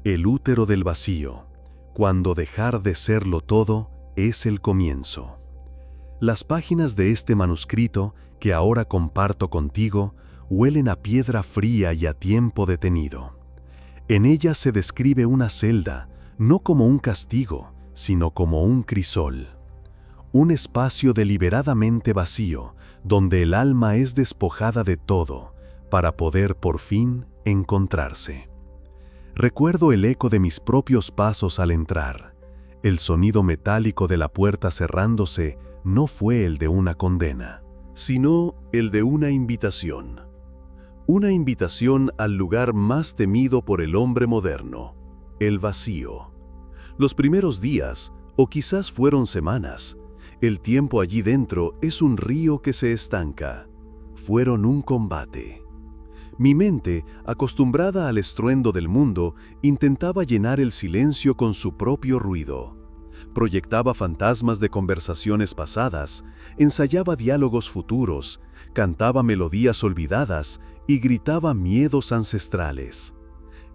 El útero del vacío, cuando dejar de serlo todo es el comienzo. Las páginas de este manuscrito, que ahora comparto contigo, huelen a piedra fría y a tiempo detenido. En ella se describe una celda, no como un castigo, sino como un crisol. Un espacio deliberadamente vacío, donde el alma es despojada de todo, para poder por fin encontrarse. Recuerdo el eco de mis propios pasos al entrar. El sonido metálico de la puerta cerrándose no fue el de una condena, sino el de una invitación. Una invitación al lugar más temido por el hombre moderno, el vacío. Los primeros días, o quizás fueron semanas, el tiempo allí dentro es un río que se estanca. fueron un combate. Mi mente, acostumbrada al estruendo del mundo, intentaba llenar el silencio con su propio ruido. Proyectaba fantasmas de conversaciones pasadas, ensayaba diálogos futuros, cantaba melodías olvidadas y gritaba miedos ancestrales.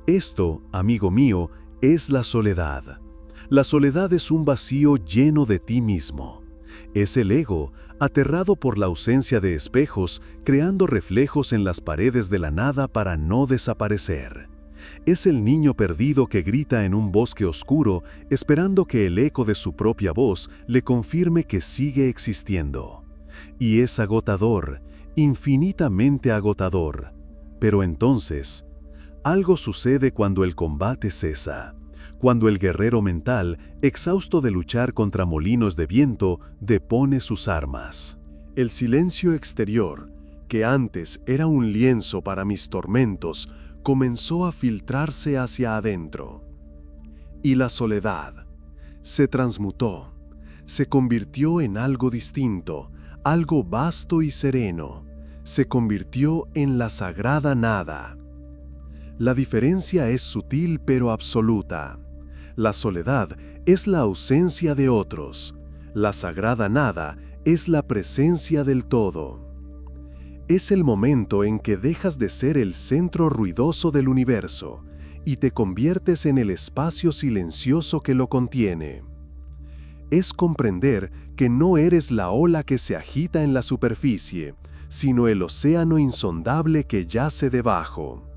Esto, amigo mío, es la soledad. La soledad es un vacío lleno de ti mismo. Es el ego, aterrado por la ausencia de espejos, creando reflejos en las paredes de la nada para no desaparecer. Es el niño perdido que grita en un bosque oscuro, esperando que el eco de su propia voz le confirme que sigue existiendo. Y es agotador, infinitamente agotador. Pero entonces, algo sucede cuando el combate cesa. Cuando el guerrero mental, exhausto de luchar contra molinos de viento, depone sus armas. El silencio exterior, que antes era un lienzo para mis tormentos, comenzó a filtrarse hacia adentro. Y la soledad se transmutó, se convirtió en algo distinto, algo vasto y sereno, se convirtió en la sagrada nada. La diferencia es sutil pero absoluta. La soledad es la ausencia de otros. La sagrada nada es la presencia del todo. Es el momento en que dejas de ser el centro ruidoso del universo y te conviertes en el espacio silencioso que lo contiene. Es comprender que no eres la ola que se agita en la superficie, sino el océano insondable que yace debajo.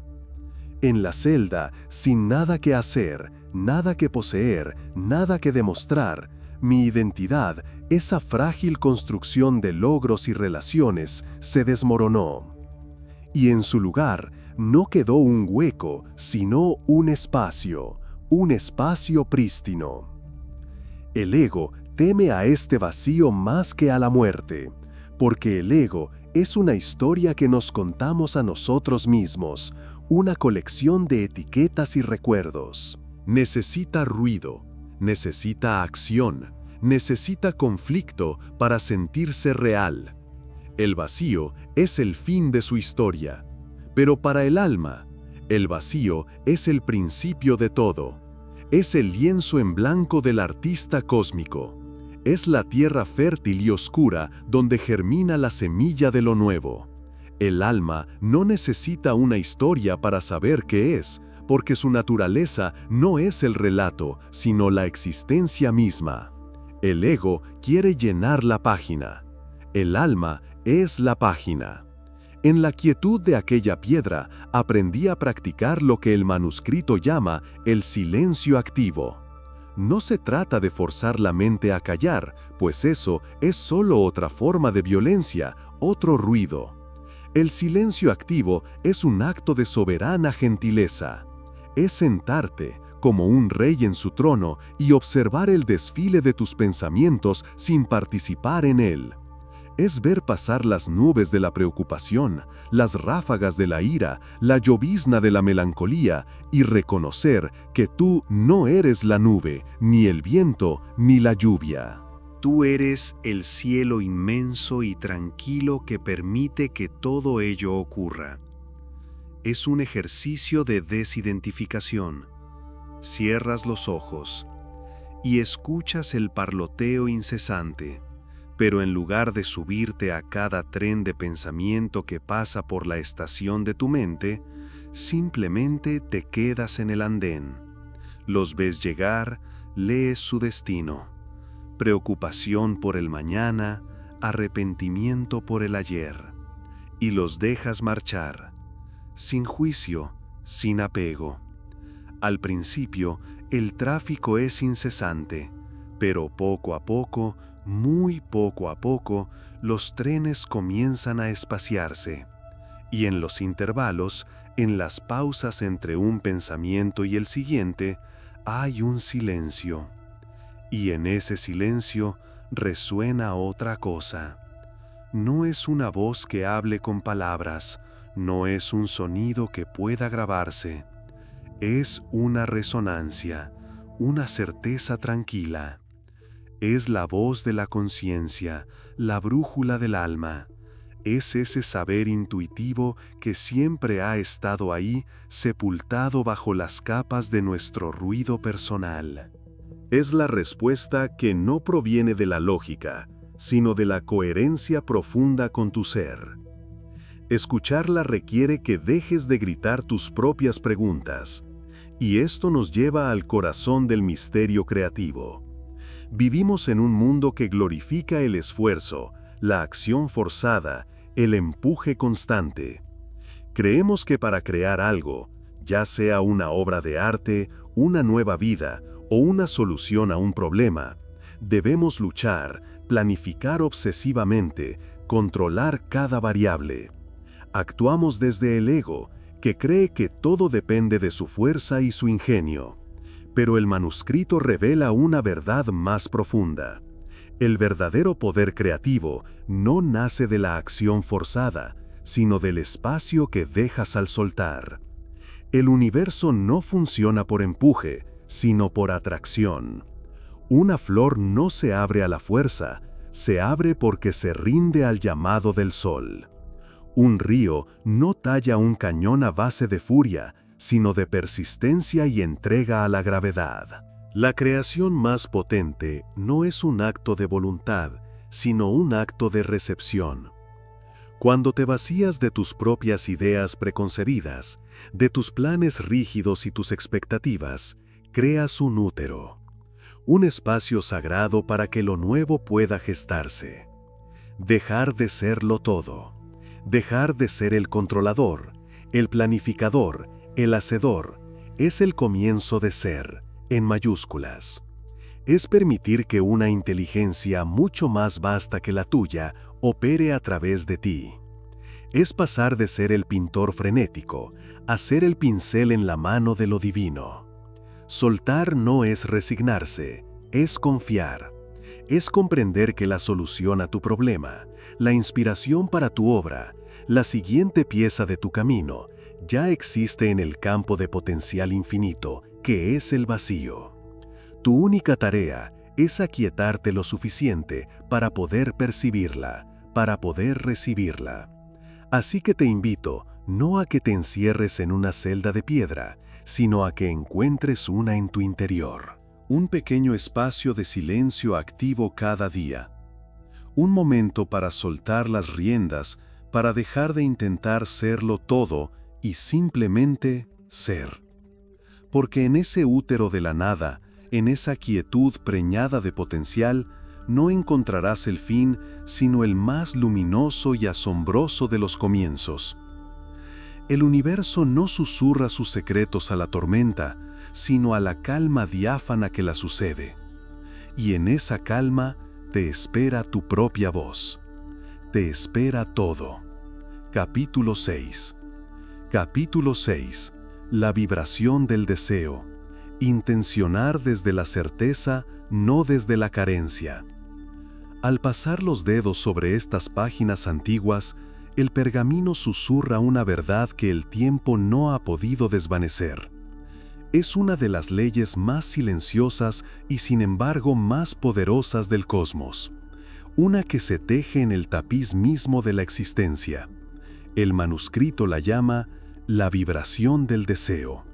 En la celda, sin nada que hacer, nada que poseer, nada que demostrar, mi identidad, esa frágil construcción de logros y relaciones, se desmoronó. Y en su lugar no quedó un hueco, sino un espacio prístino. El ego teme a este vacío más que a la muerte, porque el ego es una historia que nos contamos a nosotros mismos, una colección de etiquetas y recuerdos. Necesita ruido, necesita acción, necesita conflicto para sentirse real. El vacío es el fin de su historia, pero para el alma, el vacío es el principio de todo. Es el lienzo en blanco del artista cósmico. Es la tierra fértil y oscura donde germina la semilla de lo nuevo. El alma no necesita una historia para saber qué es, porque su naturaleza no es el relato, sino la existencia misma. El ego quiere llenar la página. El alma es la página. En la quietud de aquella piedra aprendí a practicar lo que el manuscrito llama el silencio activo. No se trata de forzar la mente a callar, pues eso es solo otra forma de violencia, otro ruido. El silencio activo es un acto de soberana gentileza. Es sentarte, como un rey en su trono, y observar el desfile de tus pensamientos sin participar en él. Es ver pasar las nubes de la preocupación, las ráfagas de la ira, la llovizna de la melancolía, y reconocer que tú no eres la nube, ni el viento, ni la lluvia. Tú eres el cielo inmenso y tranquilo que permite que todo ello ocurra. Es un ejercicio de desidentificación. Cierras los ojos y escuchas el parloteo incesante, pero en lugar de subirte a cada tren de pensamiento que pasa por la estación de tu mente, simplemente te quedas en el andén. Los ves llegar, lees su destino. Preocupación por el mañana, arrepentimiento por el ayer. Y los dejas marchar, sin juicio, sin apego. Al principio, el tráfico es incesante, pero poco a poco, muy poco a poco, los trenes comienzan a espaciarse. Y en los intervalos, en las pausas entre un pensamiento y el siguiente, hay un silencio. Y en ese silencio resuena otra cosa. No es una voz que hable con palabras, no es un sonido que pueda grabarse. Es una resonancia, una certeza tranquila. Es la voz de la conciencia, la brújula del alma. Es ese saber intuitivo que siempre ha estado ahí, sepultado bajo las capas de nuestro ruido personal. Es la respuesta que no proviene de la lógica, sino de la coherencia profunda con tu ser. Escucharla requiere que dejes de gritar tus propias preguntas, y esto nos lleva al corazón del misterio creativo. Vivimos en un mundo que glorifica el esfuerzo, la acción forzada, el empuje constante. Creemos que para crear algo, ya sea una obra de arte, una nueva vida o una solución a un problema, debemos luchar, planificar obsesivamente, controlar cada variable. Actuamos desde el ego, que cree que todo depende de su fuerza y su ingenio. Pero el manuscrito revela una verdad más profunda. El verdadero poder creativo no nace de la acción forzada, sino del espacio que dejas al soltar. El universo no funciona por empuje, sino por atracción. Una flor no se abre a la fuerza, se abre porque se rinde al llamado del sol. Un río no talla un cañón a base de furia, sino de persistencia y entrega a la gravedad. La creación más potente no es un acto de voluntad, sino un acto de recepción. Cuando te vacías de tus propias ideas preconcebidas, de tus planes rígidos y tus expectativas, creas un útero, un espacio sagrado para que lo nuevo pueda gestarse. Dejar de serlo todo, dejar de ser el controlador, el planificador, el hacedor, es el comienzo de ser, en mayúsculas. Es permitir que una inteligencia mucho más vasta que la tuya opere a través de ti. Es pasar de ser el pintor frenético a ser el pincel en la mano de lo divino. Soltar no es resignarse, es confiar. Es comprender que la solución a tu problema, la inspiración para tu obra, la siguiente pieza de tu camino, ya existe en el campo de potencial infinito, que es el vacío. Tu única tarea es aquietarte lo suficiente para poder percibirla, para poder recibirla. Así que te invito no a que te encierres en una celda de piedra, sino a que encuentres una en tu interior. Un pequeño espacio de silencio activo cada día. Un momento para soltar las riendas, para dejar de intentar serlo todo y simplemente ser. Porque en ese útero de la nada, en esa quietud preñada de potencial, no encontrarás el fin, sino el más luminoso y asombroso de los comienzos. El universo no susurra sus secretos a la tormenta, sino a la calma diáfana que la sucede. Y en esa calma te espera tu propia voz. Te espera todo. Capítulo 6. Capítulo 6. La vibración del deseo. Intencionar desde la certeza, no desde la carencia. Al pasar los dedos sobre estas páginas antiguas, el pergamino susurra una verdad que el tiempo no ha podido desvanecer. Es una de las leyes más silenciosas y sin embargo más poderosas del cosmos. Una que se teje en el tapiz mismo de la existencia. El manuscrito la llama la vibración del deseo.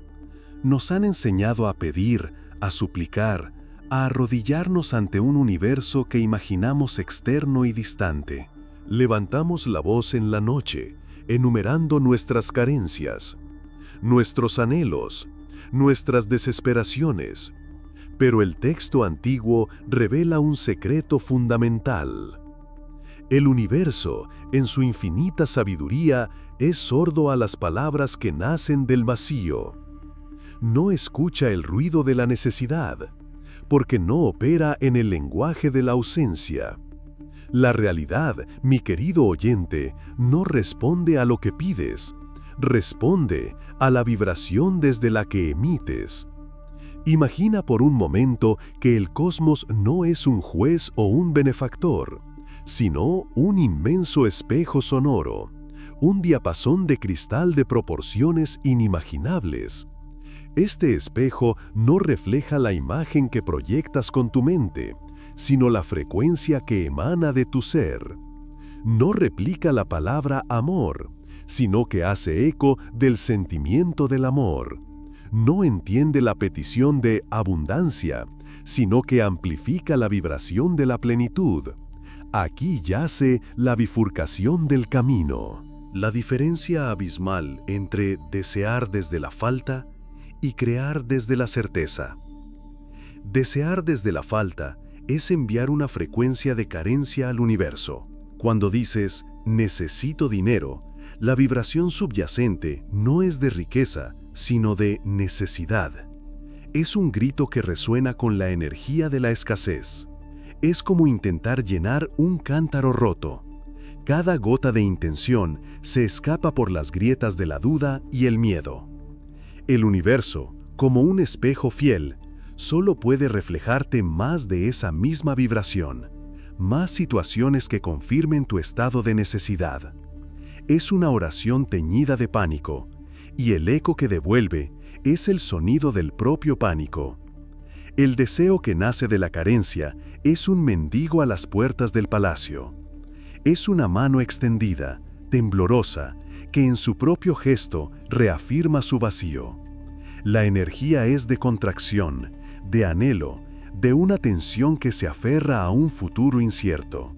Nos han enseñado a pedir, a suplicar, a arrodillarnos ante un universo que imaginamos externo y distante. Levantamos la voz en la noche, enumerando nuestras carencias, nuestros anhelos, nuestras desesperaciones. Pero el texto antiguo revela un secreto fundamental. El universo, en su infinita sabiduría, es sordo a las palabras que nacen del vacío. No escucha el ruido de la necesidad, porque no opera en el lenguaje de la ausencia. La realidad, mi querido oyente, no responde a lo que pides, responde a la vibración desde la que emites. Imagina por un momento que el cosmos no es un juez o un benefactor, sino un inmenso espejo sonoro, un diapasón de cristal de proporciones inimaginables. Este espejo no refleja la imagen que proyectas con tu mente, sino la frecuencia que emana de tu ser. no replica la palabra amor, sino que hace eco del sentimiento del amor. No entiende la petición de abundancia, sino que amplifica la vibración de la plenitud. Aquí yace la bifurcación del camino. La diferencia abismal entre desear desde la falta y crear desde la certeza. Desear desde la falta es enviar una frecuencia de carencia al universo. Cuando dices, necesito dinero, la vibración subyacente no es de riqueza, sino de necesidad. Es un grito que resuena con la energía de la escasez. Es como intentar llenar un cántaro roto. Cada gota de intención se escapa por las grietas de la duda y el miedo. El universo, como un espejo fiel, solo puede reflejarte más de esa misma vibración, más situaciones que confirmen tu estado de necesidad. Es una oración teñida de pánico, y el eco que devuelve es el sonido del propio pánico. El deseo que nace de la carencia es un mendigo a las puertas del palacio. Es una mano extendida, temblorosa, que en su propio gesto reafirma su vacío. La energía es de contracción, de anhelo, de una tensión que se aferra a un futuro incierto.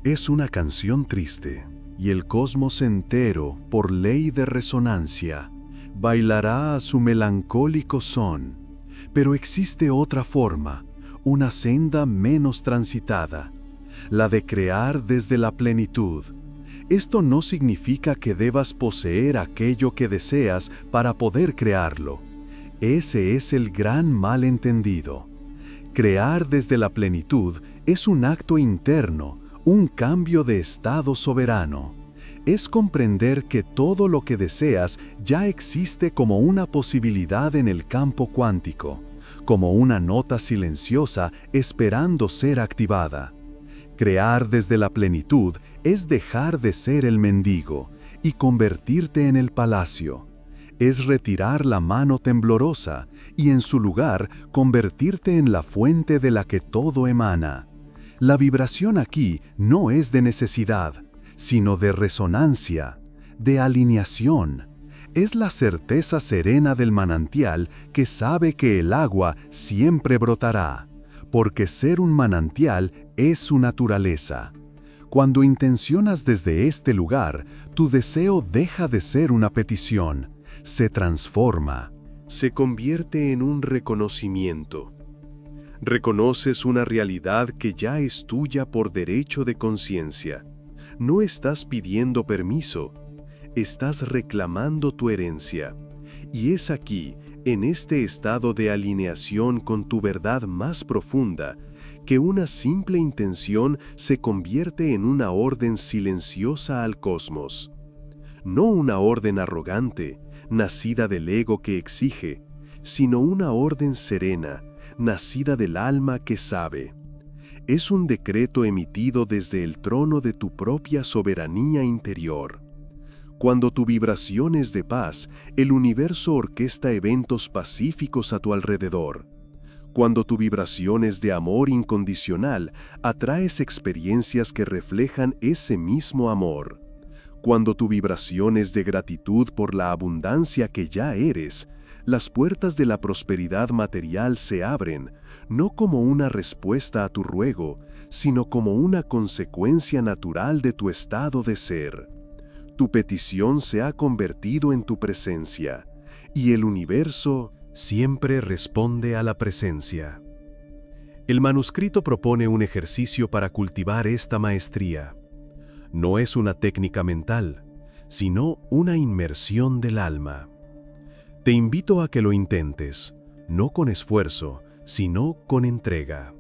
Es una canción triste. Y el cosmos entero, por ley de resonancia, bailará a su melancólico son. Pero existe otra forma, una senda menos transitada, la de crear desde la plenitud. Esto no significa que debas poseer aquello que deseas para poder crearlo. Ese es el gran malentendido. Crear desde la plenitud es un acto interno, un cambio de estado soberano. Es comprender que todo lo que deseas ya existe como una posibilidad en el campo cuántico, como una nota silenciosa esperando ser activada. Crear desde la plenitud es dejar de ser el mendigo y convertirte en el palacio. Es retirar la mano temblorosa y en su lugar convertirte en la fuente de la que todo emana. La vibración aquí no es de necesidad, sino de resonancia, de alineación. Es la certeza serena del manantial que sabe que el agua siempre brotará, porque ser un manantial es su naturaleza. Cuando intencionas desde este lugar, tu deseo deja de ser una petición, se transforma, se convierte en un reconocimiento. Reconoces una realidad que ya es tuya por derecho de conciencia. No estás pidiendo permiso, estás reclamando tu herencia. Y es aquí, en este estado de alineación con tu verdad más profunda, que una simple intención se convierte en una orden silenciosa al cosmos. No una orden arrogante, nacida del ego que exige, sino una orden serena, nacida del alma que sabe. Es un decreto emitido desde el trono de tu propia soberanía interior. Cuando tu vibración es de paz, el universo orquesta eventos pacíficos a tu alrededor. Cuando tu vibración es de amor incondicional, atraes experiencias que reflejan ese mismo amor. Cuando tu vibración es de gratitud por la abundancia que ya eres, las puertas de la prosperidad material se abren, no como una respuesta a tu ruego, sino como una consecuencia natural de tu estado de ser. Tu petición se ha convertido en tu presencia, y el universo siempre responde a la presencia. El manuscrito propone un ejercicio para cultivar esta maestría. No es una técnica mental, sino una inmersión del alma. Te invito a que lo intentes, no con esfuerzo, sino con entrega.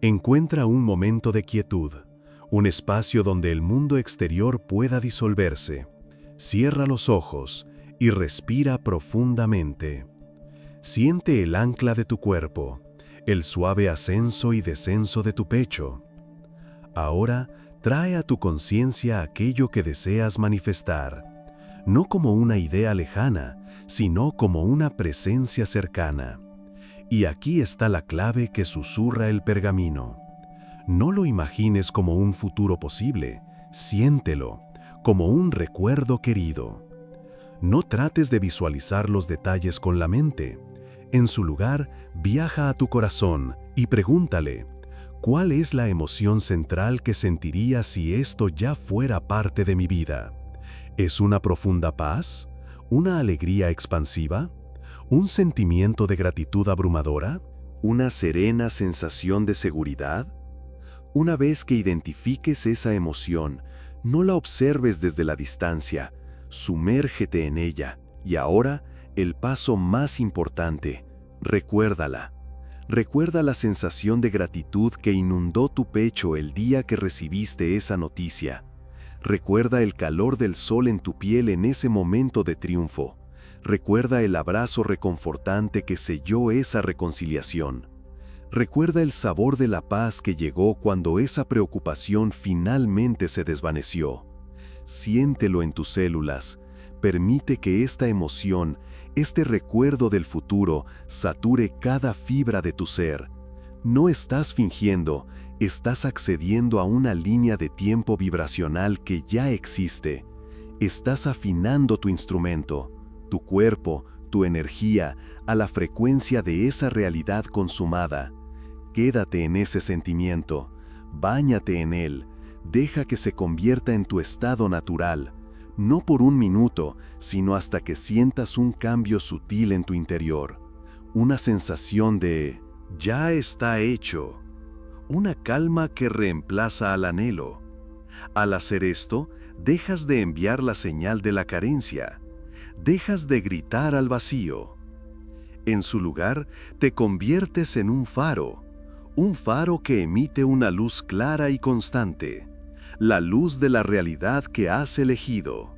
Encuentra un momento de quietud, un espacio donde el mundo exterior pueda disolverse. Cierra los ojos y respira profundamente. Siente el ancla de tu cuerpo, el suave ascenso y descenso de tu pecho. Ahora, trae a tu conciencia aquello que deseas manifestar, no como una idea lejana, sino como una presencia cercana. Y aquí está la clave que susurra el pergamino. No lo imagines como un futuro posible, Siéntelo, como un recuerdo querido. No trates de visualizar los detalles con la mente. En su lugar, viaja a tu corazón y pregúntale, ¿cuál es la emoción central que sentiría si esto ya fuera parte de mi vida? ¿Es una profunda paz? ¿Una alegría expansiva? ¿Un sentimiento de gratitud abrumadora? ¿Una serena sensación de seguridad? Una vez que identifiques esa emoción, no la observes desde la distancia, sumérgete en ella. Y ahora, el paso más importante, recuérdala. Recuerda la sensación de gratitud que inundó tu pecho el día que recibiste esa noticia. Recuerda el calor del sol en tu piel en ese momento de triunfo. Recuerda el abrazo reconfortante que selló esa reconciliación. Recuerda el sabor de la paz que llegó cuando esa preocupación finalmente se desvaneció. Siéntelo en tus células. Permite que esta emoción, este recuerdo del futuro, sature cada fibra de tu ser. No estás fingiendo, estás accediendo a una línea de tiempo vibracional que ya existe. Estás afinando tu instrumento, tu cuerpo, tu energía, a la frecuencia de esa realidad consumada. Quédate en ese sentimiento, báñate en él, deja que se convierta en tu estado natural, no por un minuto, sino hasta que sientas un cambio sutil en tu interior, una sensación de «ya está hecho», una calma que reemplaza al anhelo. Al hacer esto, dejas de enviar la señal de la carencia, dejas de gritar al vacío. En su lugar, te conviertes en un faro que emite una luz clara y constante, la luz de la realidad que has elegido.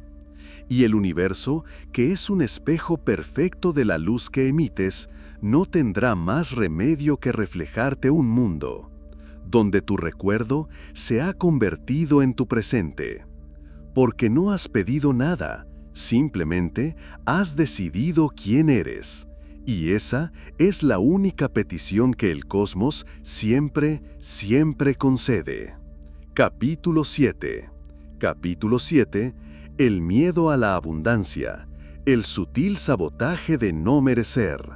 Y el universo, que es un espejo perfecto de la luz que emites, no tendrá más remedio que reflejarte un mundo, donde tu recuerdo se ha convertido en tu presente. Porque no has pedido nada, simplemente has decidido quién eres. Y esa es la única petición que el cosmos siempre concede. Capítulo 7. Capítulo 7. El miedo a la abundancia. El sutil sabotaje de no merecer.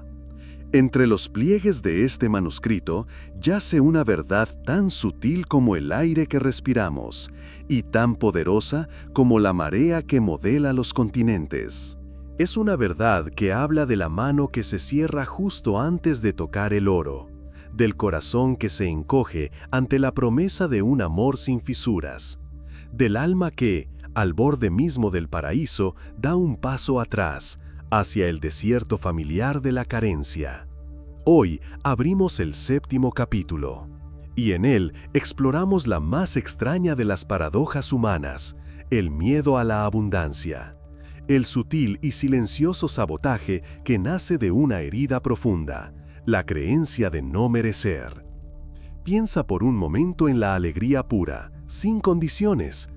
Entre los pliegues de este manuscrito yace una verdad tan sutil como el aire que respiramos y tan poderosa como la marea que modela los continentes. Es una verdad que habla de la mano que se cierra justo antes de tocar el oro, del corazón que se encoge ante la promesa de un amor sin fisuras, del alma que, al borde mismo del paraíso, da un paso atrás, hacia el desierto familiar de la carencia. Hoy abrimos el 7º capítulo, y en él exploramos la más extraña de las paradojas humanas, el miedo a la abundancia. El sutil y silencioso sabotaje que nace de una herida profunda, la creencia de no merecer. Piensa por un momento en la alegría pura, sin condiciones,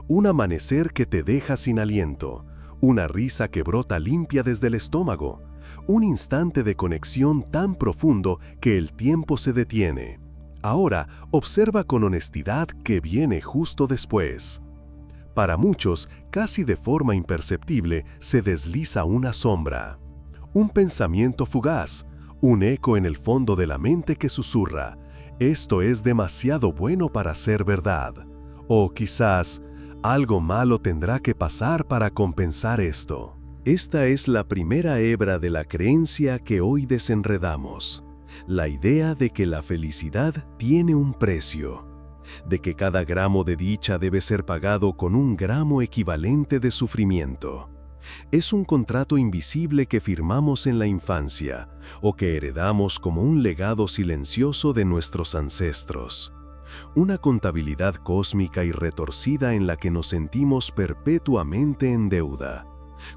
un amanecer que te deja sin aliento, una risa que brota limpia desde el estómago, un instante de conexión tan profundo que el tiempo se detiene. Ahora observa con honestidad qué viene justo después. Para muchos, casi de forma imperceptible, se desliza una sombra. Un pensamiento fugaz, un eco en el fondo de la mente que susurra, «Esto es demasiado bueno para ser verdad». O quizás, «Algo malo tendrá que pasar para compensar esto». Esta es la primera hebra de la creencia que hoy desenredamos. La idea de que la felicidad tiene un precio. De que cada gramo de dicha debe ser pagado con un gramo equivalente de sufrimiento. Es un contrato invisible que firmamos en la infancia o que heredamos como un legado silencioso de nuestros ancestros. Una contabilidad cósmica y retorcida en la que nos sentimos perpetuamente en deuda.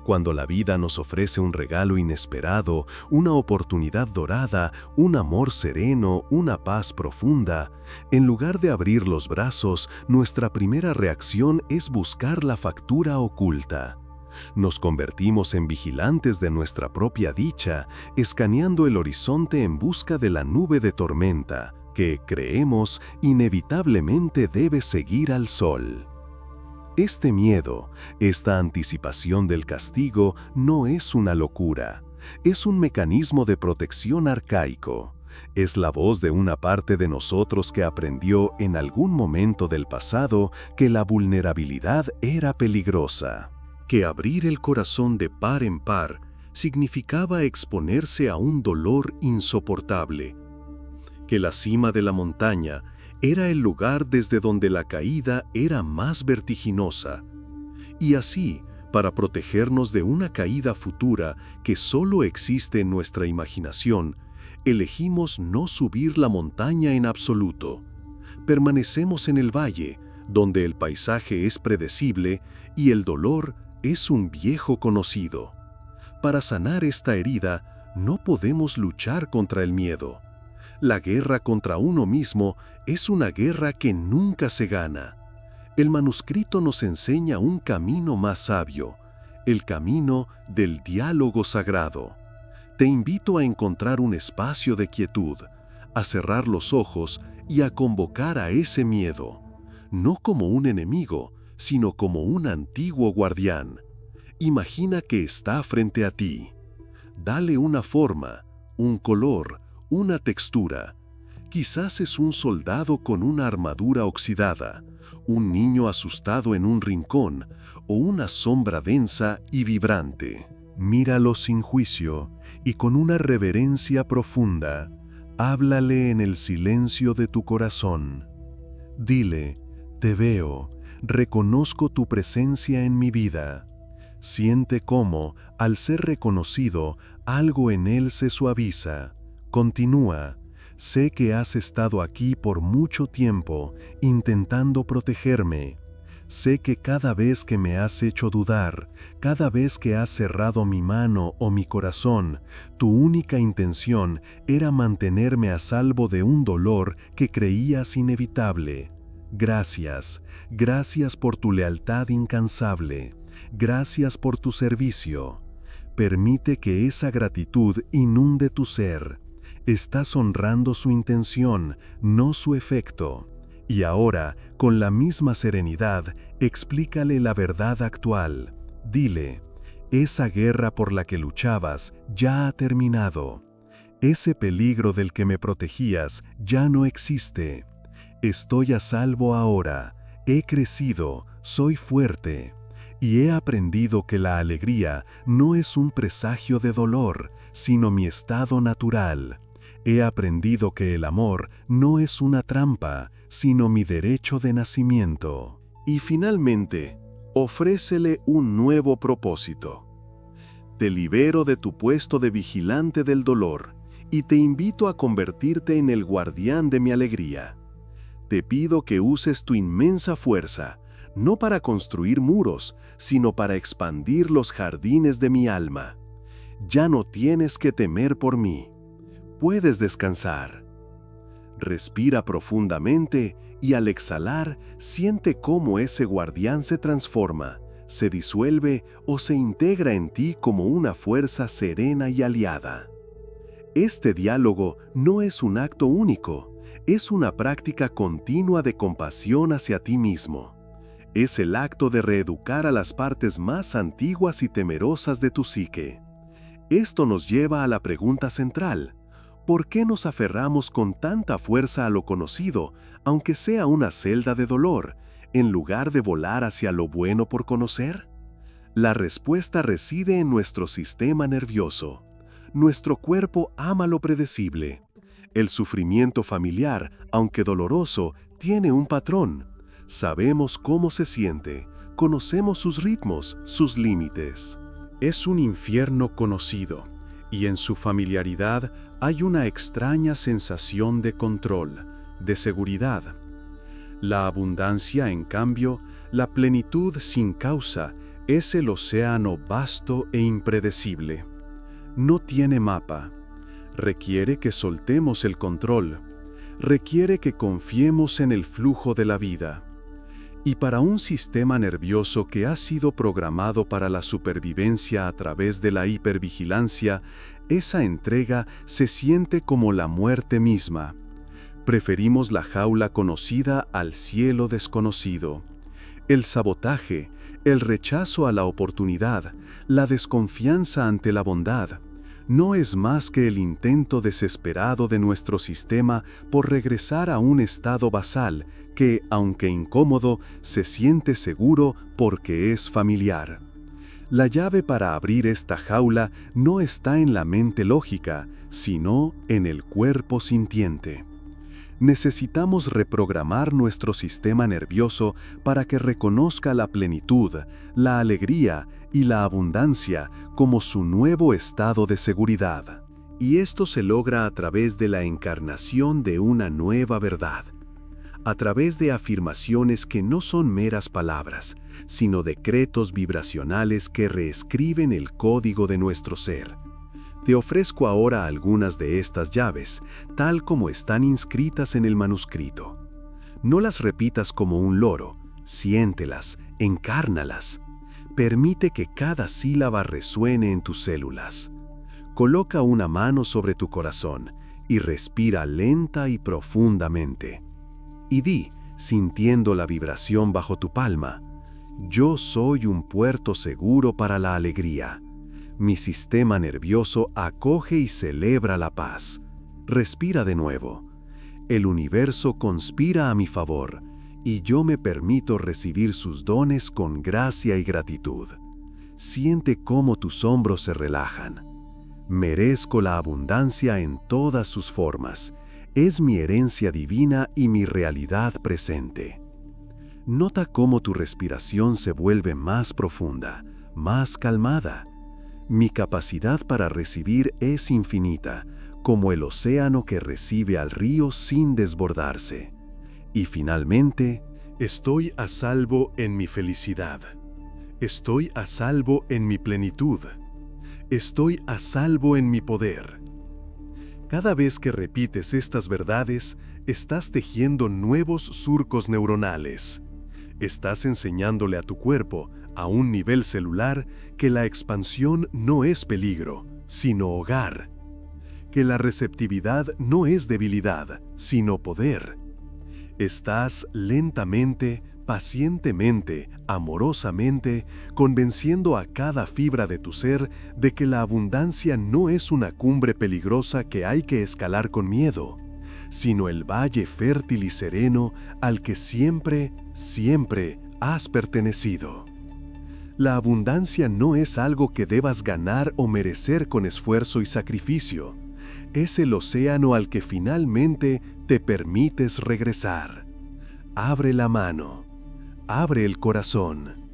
Cuando la vida nos ofrece un regalo inesperado, una oportunidad dorada, un amor sereno, una paz profunda, en lugar de abrir los brazos, nuestra primera reacción es buscar la factura oculta. Nos convertimos en vigilantes de nuestra propia dicha, escaneando el horizonte en busca de la nube de tormenta, que, creemos, inevitablemente debe seguir al sol. Este miedo, esta anticipación del castigo, no es una locura. Es un mecanismo de protección arcaico. Es la voz de una parte de nosotros que aprendió en algún momento del pasado que la vulnerabilidad era peligrosa, que abrir el corazón de par en par significaba exponerse a un dolor insoportable, que la cima de la montaña era el lugar desde donde la caída era más vertiginosa, y así, para protegernos de una caída futura que solo existe en nuestra imaginación, elegimos no subir la montaña en absoluto. Permanecemos en el valle, donde el paisaje es predecible y el dolor es un viejo conocido. Para sanar esta herida, no podemos luchar contra el miedo. La guerra contra uno mismo es una guerra que nunca se gana. El manuscrito nos enseña un camino más sabio, el camino del diálogo sagrado. Te invito a encontrar un espacio de quietud, a cerrar los ojos y a convocar a ese miedo, no como un enemigo, sino como un antiguo guardián. Imagina que está frente a ti. Dale una forma, un color, una textura. Quizás es un soldado con una armadura oxidada, un niño asustado en un rincón o una sombra densa y vibrante. Míralo sin juicio y con una reverencia profunda, háblale en el silencio de tu corazón. Dile, te veo, reconozco tu presencia en mi vida. Siente cómo, al ser reconocido, algo en él se suaviza. Continúa. Sé que has estado aquí por mucho tiempo, intentando protegerme. Sé que cada vez que me has hecho dudar, cada vez que has cerrado mi mano o mi corazón, tu única intención era mantenerme a salvo de un dolor que creías inevitable. Gracias, gracias por tu lealtad incansable. Gracias por tu servicio. Permite que esa gratitud inunde tu ser. Estás honrando su intención, no su efecto. Y ahora, con la misma serenidad, explícale la verdad actual. Dile, esa guerra por la que luchabas ya ha terminado. Ese peligro del que me protegías ya no existe. Estoy a salvo ahora. He crecido, soy fuerte. Y he aprendido que la alegría no es un presagio de dolor, sino mi estado natural. He aprendido que el amor no es una trampa, sino mi derecho de nacimiento. Y finalmente, ofrécele un nuevo propósito. Te libero de tu puesto de vigilante del dolor y te invito a convertirte en el guardián de mi alegría. Te pido que uses tu inmensa fuerza, no para construir muros, sino para expandir los jardines de mi alma. Ya no tienes que temer por mí. Puedes descansar. Respira profundamente y al exhalar, siente cómo ese guardián se transforma, se disuelve o se integra en ti como una fuerza serena y aliada. Este diálogo no es un acto único, es una práctica continua de compasión hacia ti mismo. Es el acto de reeducar a las partes más antiguas y temerosas de tu psique. Esto nos lleva a la pregunta central: ¿por qué nos aferramos con tanta fuerza a lo conocido, aunque sea una celda de dolor, en lugar de volar hacia lo bueno por conocer? La respuesta reside en nuestro sistema nervioso. Nuestro cuerpo ama lo predecible. El sufrimiento familiar, aunque doloroso, tiene un patrón. Sabemos cómo se siente, conocemos sus ritmos, sus límites. Es un infierno conocido, y en su familiaridad hay una extraña sensación de control, de seguridad. La abundancia, en cambio, la plenitud sin causa, es el océano vasto e impredecible. No tiene mapa. Requiere que soltemos el control. Requiere que confiemos en el flujo de la vida. Y para un sistema nervioso que ha sido programado para la supervivencia a través de la hipervigilancia, esa entrega se siente como la muerte misma. Preferimos la jaula conocida al cielo desconocido. El sabotaje, el rechazo a la oportunidad, la desconfianza ante la bondad, no es más que el intento desesperado de nuestro sistema por regresar a un estado basal que, aunque incómodo, se siente seguro porque es familiar. La llave para abrir esta jaula no está en la mente lógica, sino en el cuerpo sintiente. Necesitamos reprogramar nuestro sistema nervioso para que reconozca la plenitud, la alegría y la abundancia como su nuevo estado de seguridad. Y esto se logra a través de la encarnación de una nueva verdad, a través de afirmaciones que no son meras palabras, sino decretos vibracionales que reescriben el código de nuestro ser. Te ofrezco ahora algunas de estas llaves, tal como están inscritas en el manuscrito. No las repitas como un loro, siéntelas, encárnalas. Permite que cada sílaba resuene en tus células. Coloca una mano sobre tu corazón y respira lenta y profundamente. Y di, sintiendo la vibración bajo tu palma, yo soy un puerto seguro para la alegría. Mi sistema nervioso acoge y celebra la paz. Respira de nuevo. El universo conspira a mi favor, y yo me permito recibir sus dones con gracia y gratitud. Siente cómo tus hombros se relajan. Merezco la abundancia en todas sus formas. Es mi herencia divina y mi realidad presente. Nota cómo tu respiración se vuelve más profunda, más calmada. Mi capacidad para recibir es infinita, como el océano que recibe al río sin desbordarse. Y finalmente, estoy a salvo en mi felicidad. Estoy a salvo en mi plenitud. Estoy a salvo en mi poder. Cada vez que repites estas verdades, estás tejiendo nuevos surcos neuronales. Estás enseñándole a tu cuerpo, a un nivel celular, que la expansión no es peligro, sino hogar. Que la receptividad no es debilidad, sino poder. Estás lentamente, pacientemente, amorosamente, convenciendo a cada fibra de tu ser de que la abundancia no es una cumbre peligrosa que hay que escalar con miedo, sino el valle fértil y sereno al que siempre, siempre has pertenecido. La abundancia no es algo que debas ganar o merecer con esfuerzo y sacrificio. Es el océano al que finalmente te permites regresar. Abre la mano. Abre el corazón.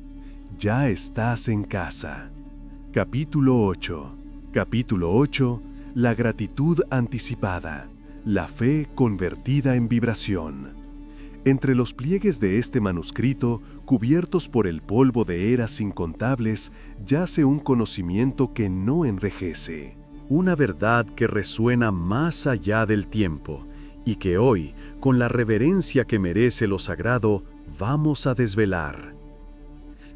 Ya estás en casa. Capítulo 8. Capítulo 8. La gratitud anticipada. La fe convertida en vibración. Entre los pliegues de este manuscrito, cubiertos por el polvo de eras incontables, yace un conocimiento que no envejece. Una verdad que resuena más allá del tiempo y que hoy, con la reverencia que merece lo sagrado, vamos a desvelar.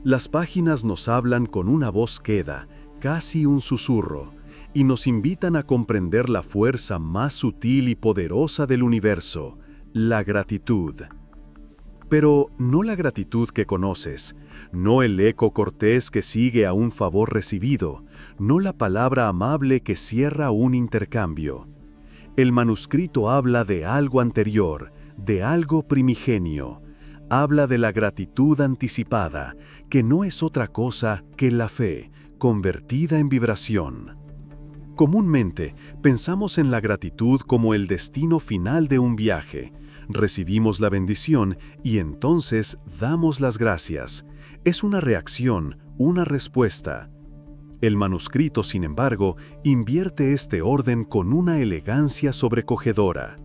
Las páginas nos hablan con una voz queda, casi un susurro, y nos invitan a comprender la fuerza más sutil y poderosa del universo, la gratitud. Pero no la gratitud que conoces, no el eco cortés que sigue a un favor recibido, no la palabra amable que cierra un intercambio. El manuscrito habla de algo anterior, de algo primigenio. Habla de la gratitud anticipada, que no es otra cosa que la fe, convertida en vibración. Comúnmente, pensamos en la gratitud como el destino final de un viaje. Recibimos la bendición y entonces damos las gracias. Es una reacción, una respuesta. El manuscrito, sin embargo, invierte este orden con una elegancia sobrecogedora.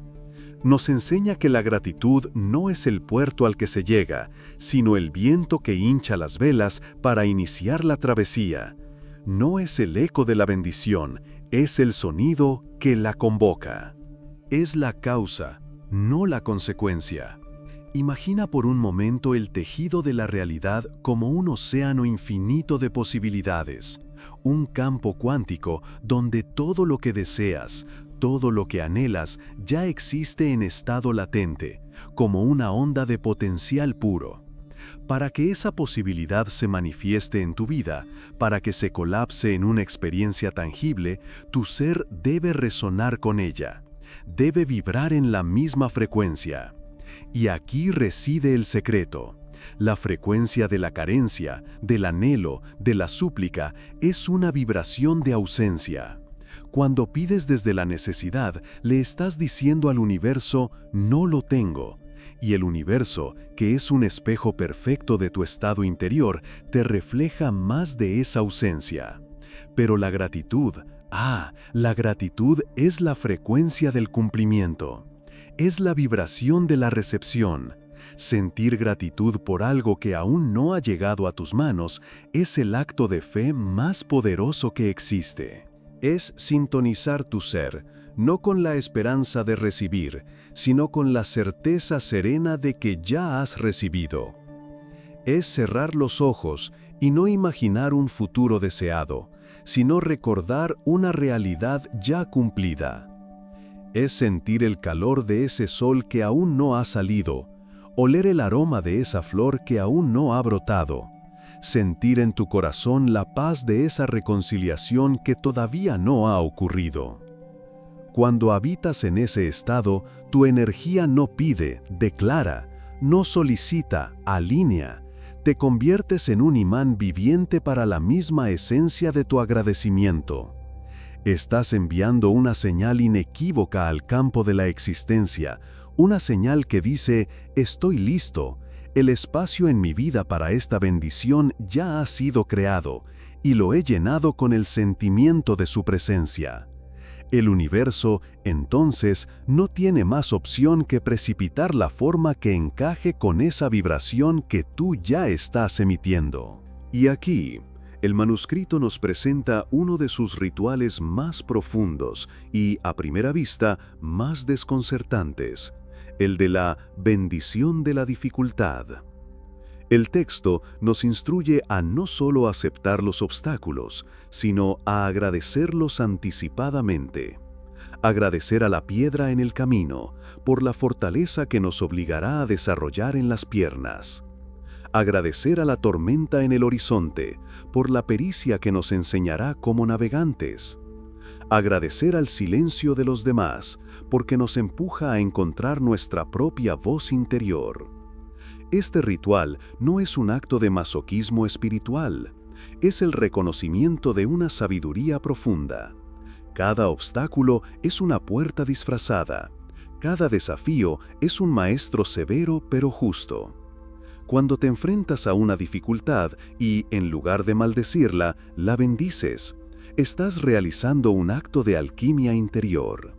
Nos enseña que la gratitud no es el puerto al que se llega, sino el viento que hincha las velas para iniciar la travesía. No es el eco de la bendición, es el sonido que la convoca. Es la causa, no la consecuencia. Imagina por un momento el tejido de la realidad como un océano infinito de posibilidades, un campo cuántico donde todo lo que deseas, todo lo que anhelas ya existe en estado latente, como una onda de potencial puro. Para que esa posibilidad se manifieste en tu vida, para que se colapse en una experiencia tangible, tu ser debe resonar con ella, debe vibrar en la misma frecuencia. Y aquí reside el secreto. La frecuencia de la carencia, del anhelo, de la súplica, es una vibración de ausencia. Cuando pides desde la necesidad, le estás diciendo al universo, no lo tengo. Y el universo, que es un espejo perfecto de tu estado interior, te refleja más de esa ausencia. Pero la gratitud, la gratitud es la frecuencia del cumplimiento. Es la vibración de la recepción. Sentir gratitud por algo que aún no ha llegado a tus manos es el acto de fe más poderoso que existe. Es sintonizar tu ser, no con la esperanza de recibir, sino con la certeza serena de que ya has recibido. Es cerrar los ojos y no imaginar un futuro deseado, sino recordar una realidad ya cumplida. Es sentir el calor de ese sol que aún no ha salido, oler el aroma de esa flor que aún no ha brotado, sentir en tu corazón la paz de esa reconciliación que todavía no ha ocurrido. Cuando habitas en ese estado, tu energía no pide, declara, no solicita, alinea. Te conviertes en un imán viviente para la misma esencia de tu agradecimiento. Estás enviando una señal inequívoca al campo de la existencia, una señal que dice, estoy listo, el espacio en mi vida para esta bendición ya ha sido creado, y lo he llenado con el sentimiento de su presencia. El universo, entonces, no tiene más opción que precipitar la forma que encaje con esa vibración que tú ya estás emitiendo. Y aquí, el manuscrito nos presenta uno de sus rituales más profundos y, a primera vista, más desconcertantes, el de la bendición de la dificultad. El texto nos instruye a no solo aceptar los obstáculos, sino a agradecerlos anticipadamente. Agradecer a la piedra en el camino, por la fortaleza que nos obligará a desarrollar en las piernas. Agradecer a la tormenta en el horizonte, por la pericia que nos enseñará como navegantes. Agradecer al silencio de los demás, porque nos empuja a encontrar nuestra propia voz interior. Este ritual no es un acto de masoquismo espiritual, es el reconocimiento de una sabiduría profunda. Cada obstáculo es una puerta disfrazada. Cada desafío es un maestro severo pero justo. Cuando te enfrentas a una dificultad y, en lugar de maldecirla, la bendices, estás realizando un acto de alquimia interior.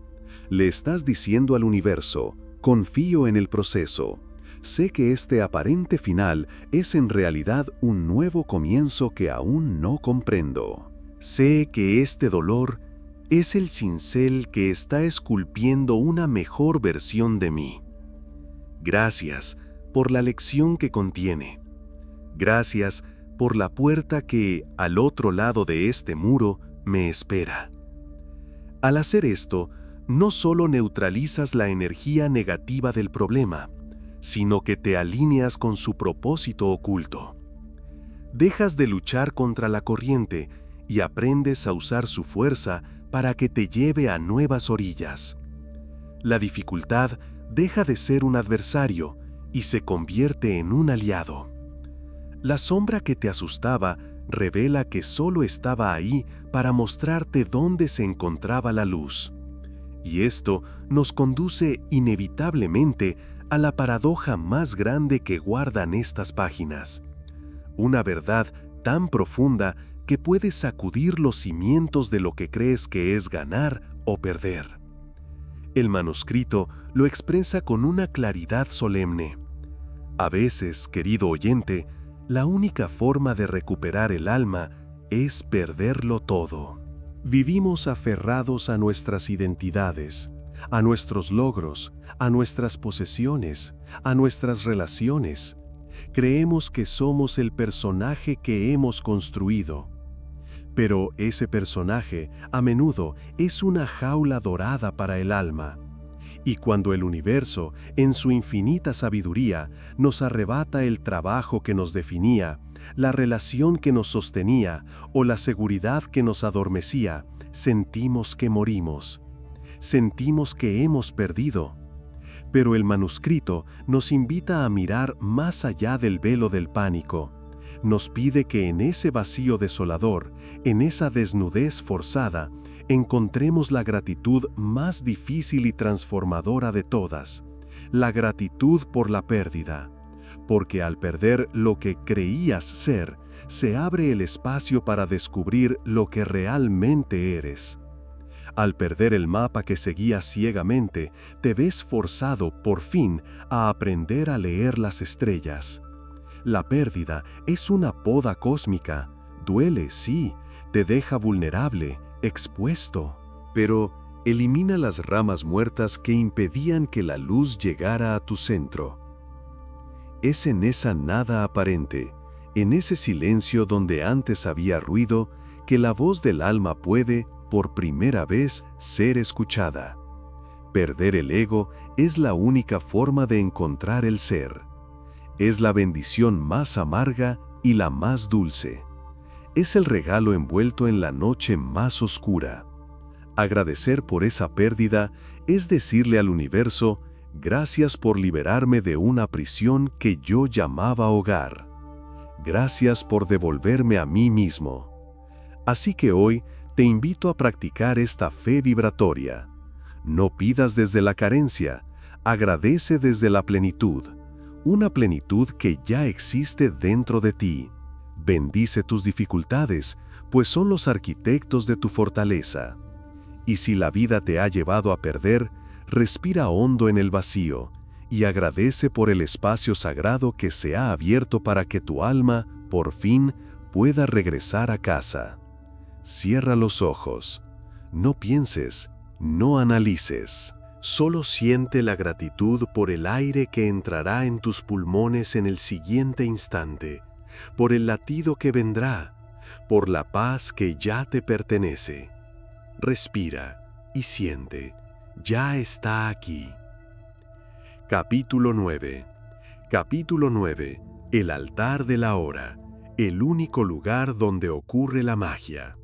Le estás diciendo al universo, confío en el proceso. Sé que este aparente final es en realidad un nuevo comienzo que aún no comprendo. Sé que este dolor es el cincel que está esculpiendo una mejor versión de mí. Gracias por la lección que contiene. Gracias por la puerta que, al otro lado de este muro, me espera. Al hacer esto, no solo neutralizas la energía negativa del problema, sino que te alineas con su propósito oculto. Dejas de luchar contra la corriente y aprendes a usar su fuerza para que te lleve a nuevas orillas. La dificultad deja de ser un adversario y se convierte en un aliado. La sombra que te asustaba revela que solo estaba ahí para mostrarte dónde se encontraba la luz. Y esto nos conduce inevitablemente a la paradoja más grande que guardan estas páginas. Una verdad tan profunda que puede sacudir los cimientos de lo que crees que es ganar o perder. El manuscrito lo expresa con una claridad solemne. A veces, querido oyente, la única forma de recuperar el alma es perderlo todo. Vivimos aferrados a nuestras identidades, a nuestros logros, a nuestras posesiones, a nuestras relaciones. Creemos que somos el personaje que hemos construido. Pero ese personaje, a menudo, es una jaula dorada para el alma. Y cuando el universo, en su infinita sabiduría, nos arrebata el trabajo que nos definía, la relación que nos sostenía o la seguridad que nos adormecía, sentimos que morimos. Sentimos que hemos perdido. Pero el manuscrito nos invita a mirar más allá del velo del pánico. Nos pide que en ese vacío desolador, en esa desnudez forzada, encontremos la gratitud más difícil y transformadora de todas, la gratitud por la pérdida, porque al perder lo que creías ser, se abre el espacio para descubrir lo que realmente eres. Al perder el mapa que seguías ciegamente, te ves forzado, por fin, a aprender a leer las estrellas. La pérdida es una poda cósmica. Duele, sí, te deja vulnerable, expuesto. Pero elimina las ramas muertas que impedían que la luz llegara a tu centro. Es en esa nada aparente, en ese silencio donde antes había ruido, que la voz del alma puede, por primera vez, ser escuchada. Perder el ego es la única forma de encontrar el ser. Es la bendición más amarga y la más dulce. Es el regalo envuelto en la noche más oscura. Agradecer por esa pérdida es decirle al universo, gracias por liberarme de una prisión que yo llamaba hogar. Gracias por devolverme a mí mismo. Así que hoy te invito a practicar esta fe vibratoria. No pidas desde la carencia, agradece desde la plenitud, una plenitud que ya existe dentro de ti. Bendice tus dificultades, pues son los arquitectos de tu fortaleza. Y si la vida te ha llevado a perder, respira hondo en el vacío y agradece por el espacio sagrado que se ha abierto para que tu alma, por fin, pueda regresar a casa. Cierra los ojos. No pienses, no analices. Solo siente la gratitud por el aire que entrará en tus pulmones en el siguiente instante, por el latido que vendrá, por la paz que ya te pertenece. Respira y siente, ya está aquí. Capítulo 9. Capítulo 9. El altar de la hora, el único lugar donde ocurre la magia.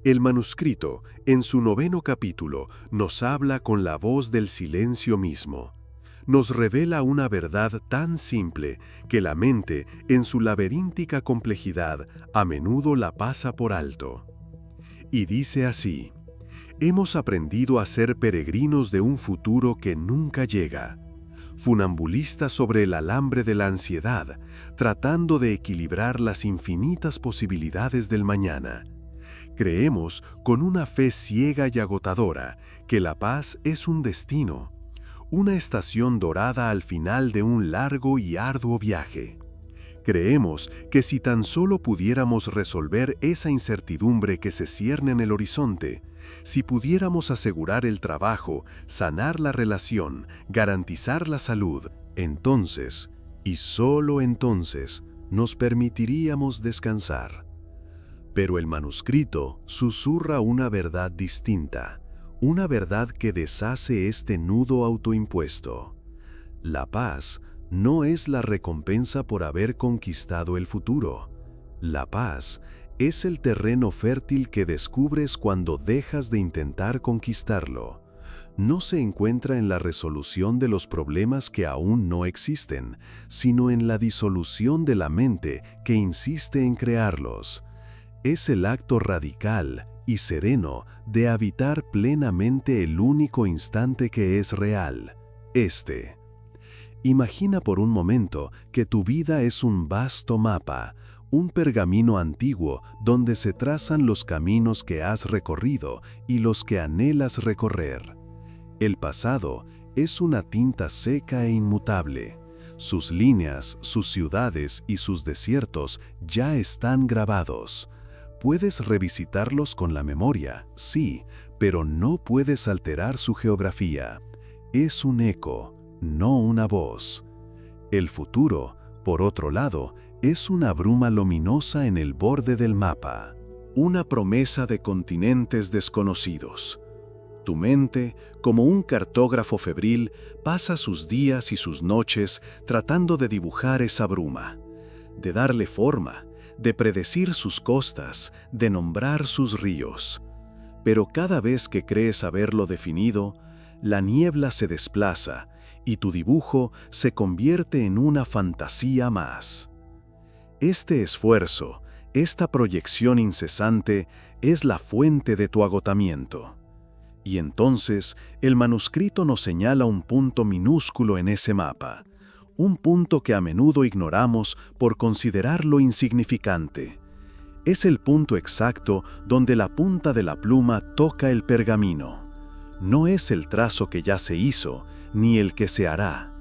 El manuscrito, en su 9º capítulo, nos habla con la voz del silencio mismo. Nos revela una verdad tan simple que la mente, en su laberíntica complejidad, a menudo la pasa por alto. Y dice así: hemos aprendido a ser peregrinos de un futuro que nunca llega, funambulistas sobre el alambre de la ansiedad, tratando de equilibrar las infinitas posibilidades del mañana. Creemos, con una fe ciega y agotadora, que la paz es un destino, una estación dorada al final de un largo y arduo viaje. Creemos que si tan solo pudiéramos resolver esa incertidumbre que se cierne en el horizonte, si pudiéramos asegurar el trabajo, sanar la relación, garantizar la salud, entonces, y solo entonces, nos permitiríamos descansar. Pero el manuscrito susurra una verdad distinta, una verdad que deshace este nudo autoimpuesto. La paz no es la recompensa por haber conquistado el futuro. La paz es el terreno fértil que descubres cuando dejas de intentar conquistarlo. No se encuentra en la resolución de los problemas que aún no existen, sino en la disolución de la mente que insiste en crearlos. Es el acto radical y sereno de habitar plenamente el único instante que es real, este. Imagina por un momento que tu vida es un vasto mapa, un pergamino antiguo donde se trazan los caminos que has recorrido y los que anhelas recorrer. El pasado es una tinta seca e inmutable. Sus líneas, sus ciudades y sus desiertos ya están grabados. Puedes revisitarlos con la memoria, sí, pero no puedes alterar su geografía. Es un eco, no una voz. El futuro, por otro lado, es una bruma luminosa en el borde del mapa, una promesa de continentes desconocidos. Tu mente, como un cartógrafo febril, pasa sus días y sus noches tratando de dibujar esa bruma, de darle forma, de predecir sus costas, de nombrar sus ríos. Pero cada vez que crees haberlo definido, la niebla se desplaza y tu dibujo se convierte en una fantasía más. Este esfuerzo, esta proyección incesante, es la fuente de tu agotamiento. Y entonces el manuscrito nos señala un punto minúsculo en ese mapa, un punto que a menudo ignoramos por considerarlo insignificante. Es el punto exacto donde la punta de la pluma toca el pergamino. No es el trazo que ya se hizo, ni el que se hará.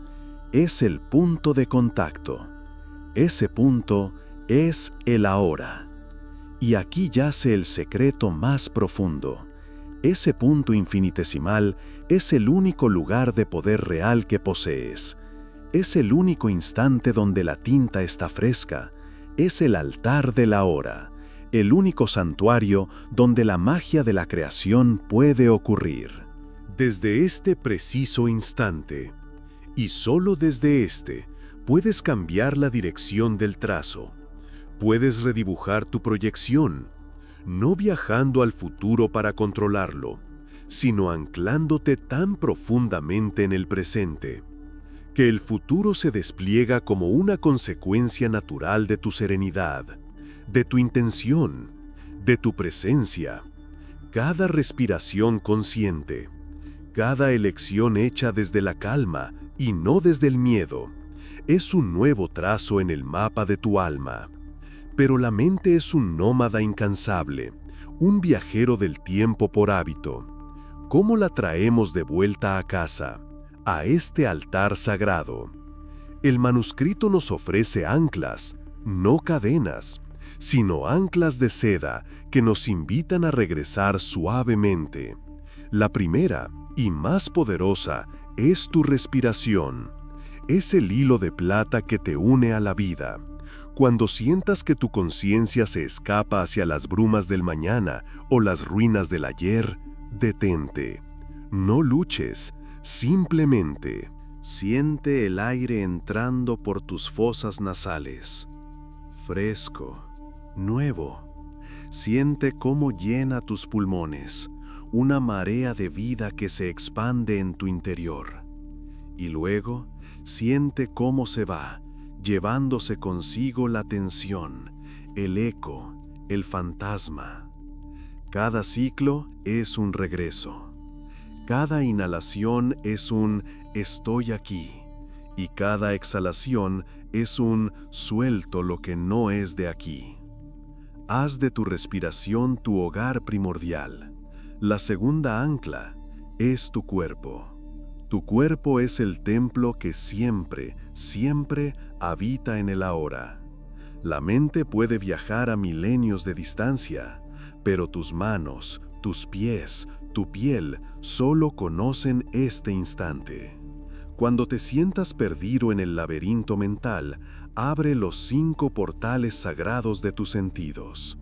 Es el punto de contacto. Ese punto es el ahora. Y aquí yace el secreto más profundo. Ese punto infinitesimal es el único lugar de poder real que posees. Es el único instante donde la tinta está fresca. Es el altar de la hora, el único santuario donde la magia de la creación puede ocurrir. Desde este preciso instante, y solo desde este, puedes cambiar la dirección del trazo. Puedes redibujar tu proyección, no viajando al futuro para controlarlo, sino anclándote tan profundamente en el presente, que el futuro se despliega como una consecuencia natural de tu serenidad, de tu intención, de tu presencia. Cada respiración consciente, cada elección hecha desde la calma y no desde el miedo, es un nuevo trazo en el mapa de tu alma. Pero la mente es un nómada incansable, un viajero del tiempo por hábito. ¿Cómo la traemos de vuelta a casa, a este altar sagrado? El manuscrito nos ofrece anclas, no cadenas, sino anclas de seda que nos invitan a regresar suavemente. La primera y más poderosa es tu respiración. Es el hilo de plata que te une a la vida. Cuando sientas que tu conciencia se escapa hacia las brumas del mañana o las ruinas del ayer, detente. No luches, simplemente siente el aire entrando por tus fosas nasales. Fresco, nuevo. Siente cómo llena tus pulmones, una marea de vida que se expande en tu interior. Y luego, siente cómo se va, llevándose consigo la tensión, el eco, el fantasma. Cada ciclo es un regreso. Cada inhalación es un estoy aquí, y cada exhalación es un suelto lo que no es de aquí. Haz de tu respiración tu hogar primordial. La segunda ancla es tu cuerpo. Tu cuerpo es el templo que siempre, siempre habita en el ahora. La mente puede viajar a milenios de distancia, pero tus manos, tus pies, tu piel solo conocen este instante. Cuando te sientas perdido en el laberinto mental, abre los 5 portales sagrados de tus sentidos.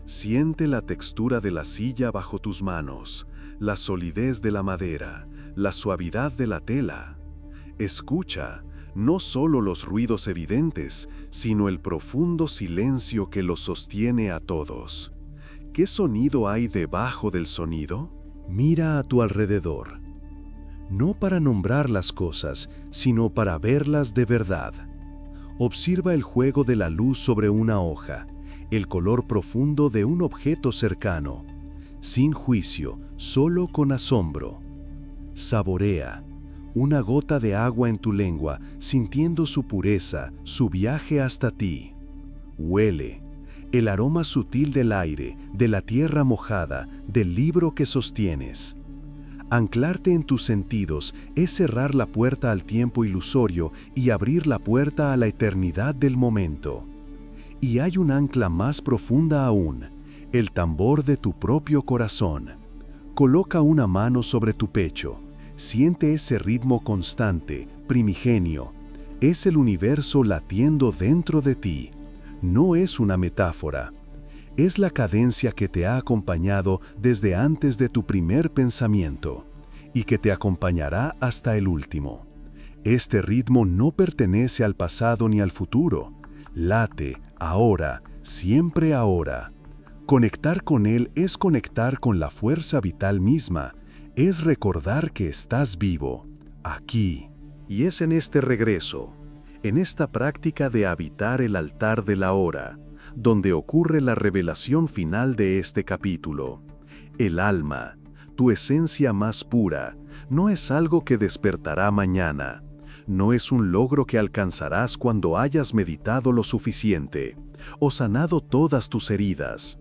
Siente la textura de la silla bajo tus manos, la solidez de la madera, la suavidad de la tela. Escucha no solo los ruidos evidentes, sino el profundo silencio que los sostiene a todos. ¿Qué sonido hay debajo del sonido? Mira a tu alrededor. No para nombrar las cosas, sino para verlas de verdad. Observa el juego de la luz sobre una hoja, el color profundo de un objeto cercano, sin juicio, solo con asombro. Saborea una gota de agua en tu lengua, sintiendo su pureza, su viaje hasta ti. Huele el aroma sutil del aire, de la tierra mojada, del libro que sostienes. Anclarte en tus sentidos es cerrar la puerta al tiempo ilusorio y abrir la puerta a la eternidad del momento. Y hay un ancla más profunda aún, el tambor de tu propio corazón. Coloca una mano sobre tu pecho. Siente ese ritmo constante, primigenio. Es el universo latiendo dentro de ti. No es una metáfora. Es la cadencia que te ha acompañado desde antes de tu primer pensamiento y que te acompañará hasta el último. Este ritmo no pertenece al pasado ni al futuro. Late, ahora, siempre ahora. Conectar con él es conectar con la fuerza vital misma, es recordar que estás vivo, aquí. Y es en este regreso, en esta práctica de habitar el altar de la hora, donde ocurre la revelación final de este capítulo. El alma, tu esencia más pura, no es algo que despertará mañana. No es un logro que alcanzarás cuando hayas meditado lo suficiente o sanado todas tus heridas.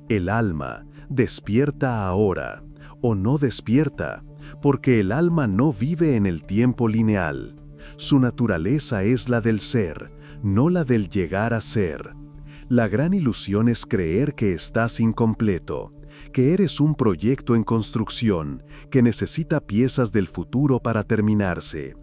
El alma despierta ahora o no despierta, porque el alma no vive en el tiempo lineal. Su naturaleza es la del ser, no la del llegar a ser. La gran ilusión es creer que estás incompleto, que eres un proyecto en construcción, que necesita piezas del futuro para terminarse.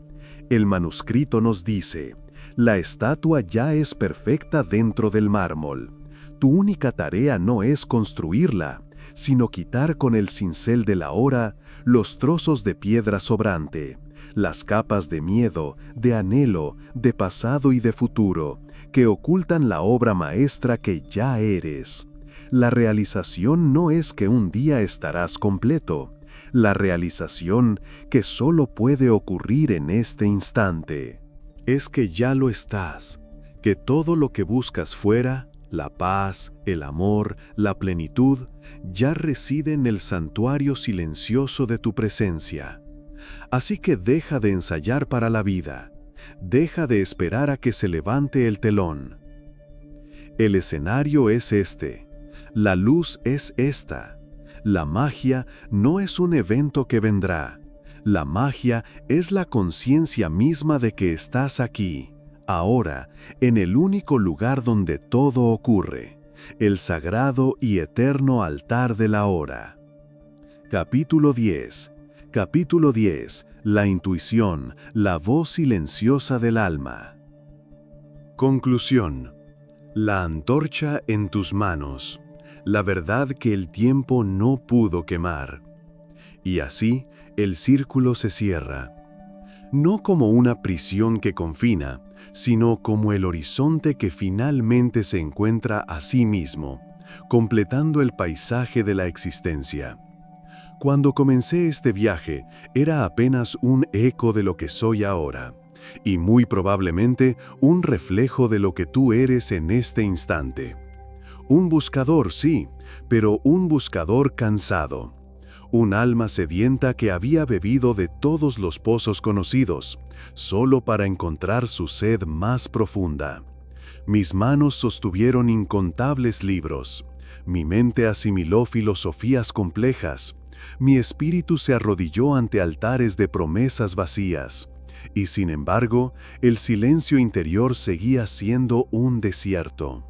El manuscrito nos dice, la estatua ya es perfecta dentro del mármol. Tu única tarea no es construirla, sino quitar con el cincel de la hora los trozos de piedra sobrante, las capas de miedo, de anhelo, de pasado y de futuro, que ocultan la obra maestra que ya eres. La realización no es que un día estarás completo, la realización que solo puede ocurrir en este instante. Es que ya lo estás, que todo lo que buscas fuera, la paz, el amor, la plenitud, ya reside en el santuario silencioso de tu presencia. Así que deja de ensayar para la vida, deja de esperar a que se levante el telón. El escenario es este, la luz es esta. La magia no es un evento que vendrá. La magia es la conciencia misma de que estás aquí, ahora, en el único lugar donde todo ocurre, el sagrado y eterno altar de la hora. Capítulo 10. Capítulo 10. La intuición, la voz silenciosa del alma. Conclusión. La antorcha en tus manos. La verdad que el tiempo no pudo quemar. Y así, el círculo se cierra. No como una prisión que confina, sino como el horizonte que finalmente se encuentra a sí mismo, completando el paisaje de la existencia. Cuando comencé este viaje, era apenas un eco de lo que soy ahora, y muy probablemente un reflejo de lo que tú eres en este instante. Un buscador, sí, pero un buscador cansado. Un alma sedienta que había bebido de todos los pozos conocidos, solo para encontrar su sed más profunda. Mis manos sostuvieron incontables libros. Mi mente asimiló filosofías complejas. Mi espíritu se arrodilló ante altares de promesas vacías. Y sin embargo, el silencio interior seguía siendo un desierto.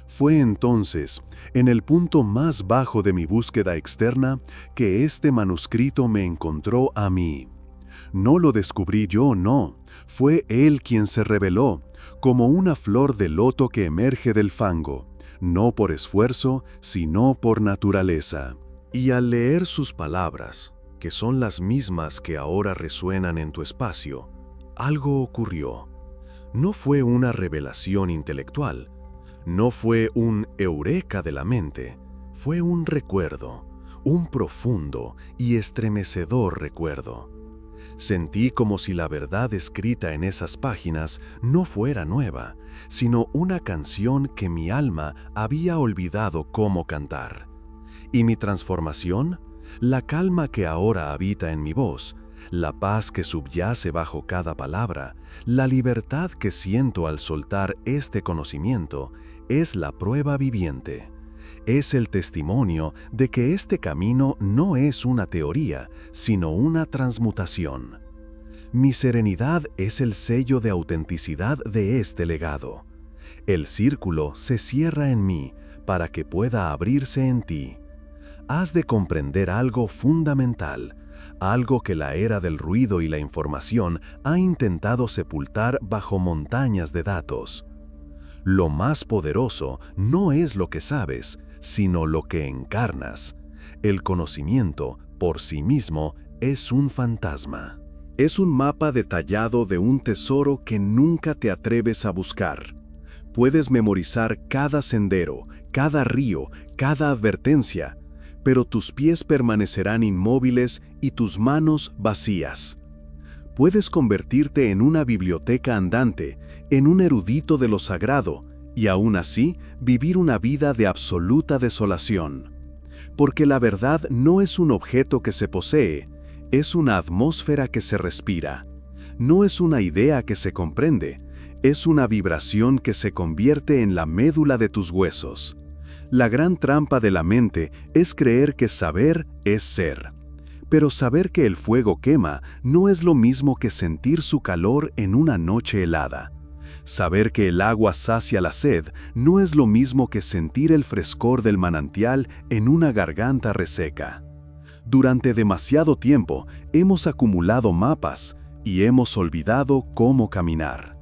Fue entonces, en el punto más bajo de mi búsqueda externa, que este manuscrito me encontró a mí. No lo descubrí yo, no. Fue él quien se reveló, como una flor de loto que emerge del fango, no por esfuerzo, sino por naturaleza. Y al leer sus palabras, que son las mismas que ahora resuenan en tu espacio, algo ocurrió. No fue una revelación intelectual, no fue un eureka de la mente, fue un recuerdo, un profundo y estremecedor recuerdo. Sentí como si la verdad escrita en esas páginas no fuera nueva, sino una canción que mi alma había olvidado cómo cantar. ¿Y mi transformación? La calma que ahora habita en mi voz, la paz que subyace bajo cada palabra, la libertad que siento al soltar este conocimiento, es la prueba viviente. Es el testimonio de que este camino no es una teoría, sino una transmutación. Mi serenidad es el sello de autenticidad de este legado. El círculo se cierra en mí para que pueda abrirse en ti. Has de comprender algo fundamental, algo que la era del ruido y la información ha intentado sepultar bajo montañas de datos. Lo más poderoso no es lo que sabes, sino lo que encarnas. El conocimiento, por sí mismo, es un fantasma. Es un mapa detallado de un tesoro que nunca te atreves a buscar. Puedes memorizar cada sendero, cada río, cada advertencia, pero tus pies permanecerán inmóviles y tus manos vacías. Puedes convertirte en una biblioteca andante, en un erudito de lo sagrado, y aún así vivir una vida de absoluta desolación. Porque la verdad no es un objeto que se posee, es una atmósfera que se respira. No es una idea que se comprende, es una vibración que se convierte en la médula de tus huesos. La gran trampa de la mente es creer que saber es ser. Pero saber que el fuego quema no es lo mismo que sentir su calor en una noche helada. Saber que el agua sacia la sed no es lo mismo que sentir el frescor del manantial en una garganta reseca. Durante demasiado tiempo hemos acumulado mapas y hemos olvidado cómo caminar.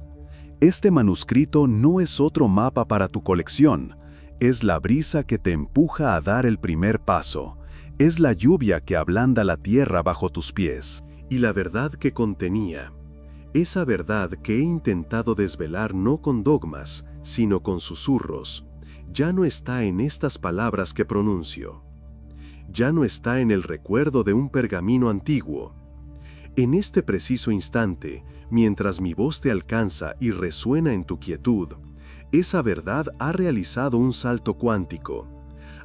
Este manuscrito no es otro mapa para tu colección. Es la brisa que te empuja a dar el primer paso. Es la lluvia que ablanda la tierra bajo tus pies. Y la verdad que contenía. Esa verdad que he intentado desvelar no con dogmas, sino con susurros, ya no está en estas palabras que pronuncio. Ya no está en el recuerdo de un pergamino antiguo. En este preciso instante, mientras mi voz te alcanza y resuena en tu quietud, esa verdad ha realizado un salto cuántico.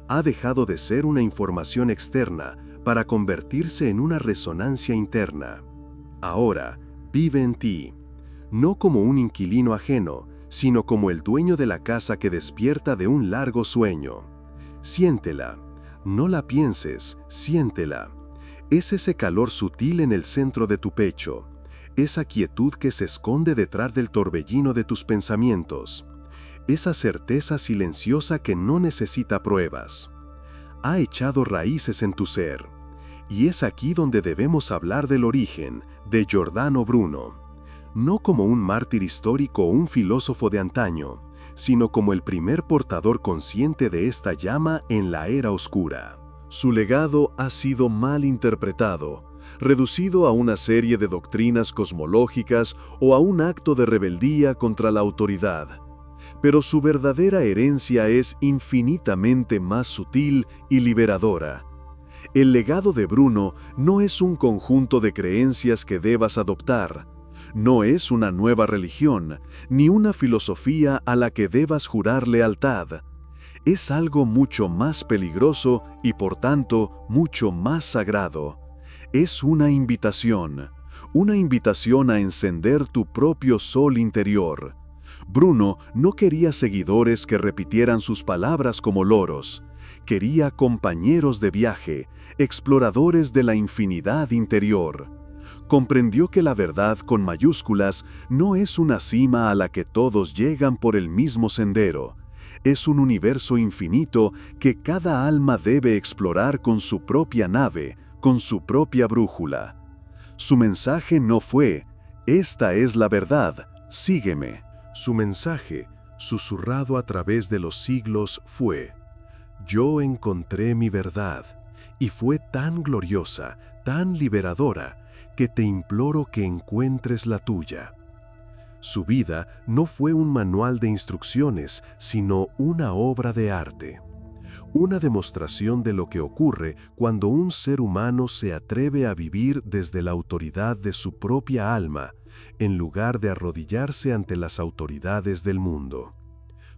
Ha dejado de ser una información externa para convertirse en una resonancia interna. Ahora, vive en ti, no como un inquilino ajeno, sino como el dueño de la casa que despierta de un largo sueño. Siéntela, no la pienses, siéntela. Es ese calor sutil en el centro de tu pecho, esa quietud que se esconde detrás del torbellino de tus pensamientos, esa certeza silenciosa que no necesita pruebas. Ha echado raíces en tu ser. Y es aquí donde debemos hablar del origen de Giordano Bruno, no como un mártir histórico o un filósofo de antaño, sino como el primer portador consciente de esta llama en la era oscura. Su legado ha sido mal interpretado, reducido a una serie de doctrinas cosmológicas o a un acto de rebeldía contra la autoridad. Pero su verdadera herencia es infinitamente más sutil y liberadora. El legado de Bruno no es un conjunto de creencias que debas adoptar, no es una nueva religión, ni una filosofía a la que debas jurar lealtad. Es algo mucho más peligroso y por tanto mucho más sagrado. Es una invitación a encender tu propio sol interior. Bruno no quería seguidores que repitieran sus palabras como loros. Quería compañeros de viaje, exploradores de la infinidad interior. Comprendió que la verdad con mayúsculas no es una cima a la que todos llegan por el mismo sendero. Es un universo infinito que cada alma debe explorar con su propia nave, con su propia brújula. Su mensaje no fue, «Esta es la verdad, sígueme». Su mensaje, susurrado a través de los siglos, fue, «Yo encontré mi verdad, y fue tan gloriosa, tan liberadora, que te imploro que encuentres la tuya». Su vida no fue un manual de instrucciones, sino una obra de arte. Una demostración de lo que ocurre cuando un ser humano se atreve a vivir desde la autoridad de su propia alma, en lugar de arrodillarse ante las autoridades del mundo.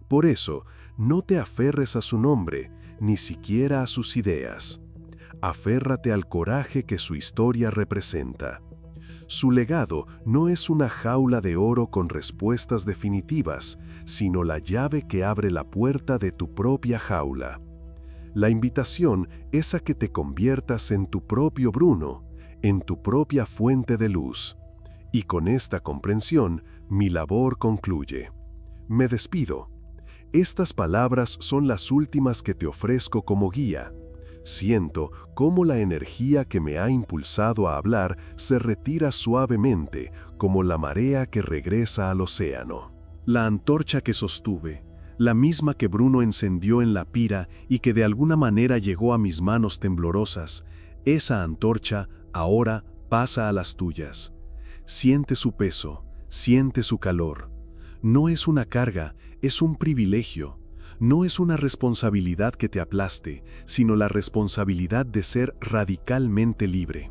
Por eso, no te aferres a su nombre, ni siquiera a sus ideas. Aférrate al coraje que su historia representa. Su legado no es una jaula de oro con respuestas definitivas, sino la llave que abre la puerta de tu propia jaula. La invitación es a que te conviertas en tu propio Bruno, en tu propia fuente de luz. Y con esta comprensión, mi labor concluye. Me despido. Estas palabras son las últimas que te ofrezco como guía. Siento cómo la energía que me ha impulsado a hablar se retira suavemente, como la marea que regresa al océano. La antorcha que sostuve, la misma que Bruno encendió en la pira y que de alguna manera llegó a mis manos temblorosas, esa antorcha ahora pasa a las tuyas. Siente su peso, siente su calor. No es una carga, es un privilegio. No es una responsabilidad que te aplaste, sino la responsabilidad de ser radicalmente libre.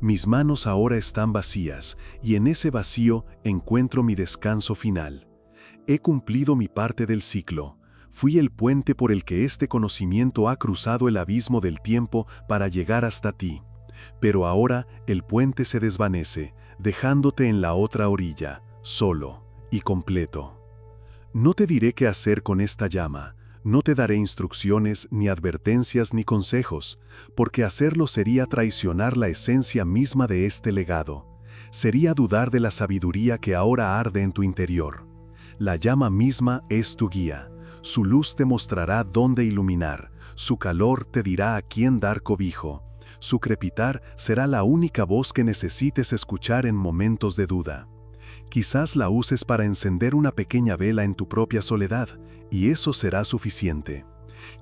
Mis manos ahora están vacías, y en ese vacío encuentro mi descanso final. He cumplido mi parte del ciclo. Fui el puente por el que este conocimiento ha cruzado el abismo del tiempo para llegar hasta ti. Pero ahora el puente se desvanece, dejándote en la otra orilla, solo y completo. No te diré qué hacer con esta llama, no te daré instrucciones, ni advertencias, ni consejos, porque hacerlo sería traicionar la esencia misma de este legado. Sería dudar de la sabiduría que ahora arde en tu interior. La llama misma es tu guía. Su luz te mostrará dónde iluminar, su calor te dirá a quién dar cobijo. Su crepitar será la única voz que necesites escuchar en momentos de duda. Quizás la uses para encender una pequeña vela en tu propia soledad, y eso será suficiente.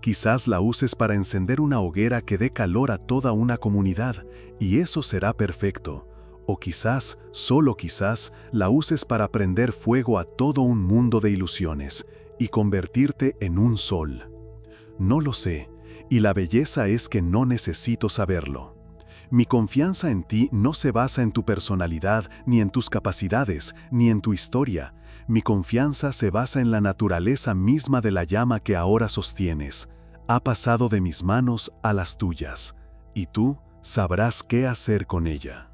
Quizás la uses para encender una hoguera que dé calor a toda una comunidad, y eso será perfecto. O quizás, solo quizás, la uses para prender fuego a todo un mundo de ilusiones, y convertirte en un sol. No lo sé, y la belleza es que no necesito saberlo. Mi confianza en ti no se basa en tu personalidad, ni en tus capacidades, ni en tu historia. Mi confianza se basa en la naturaleza misma de la llama que ahora sostienes. Ha pasado de mis manos a las tuyas, y tú sabrás qué hacer con ella.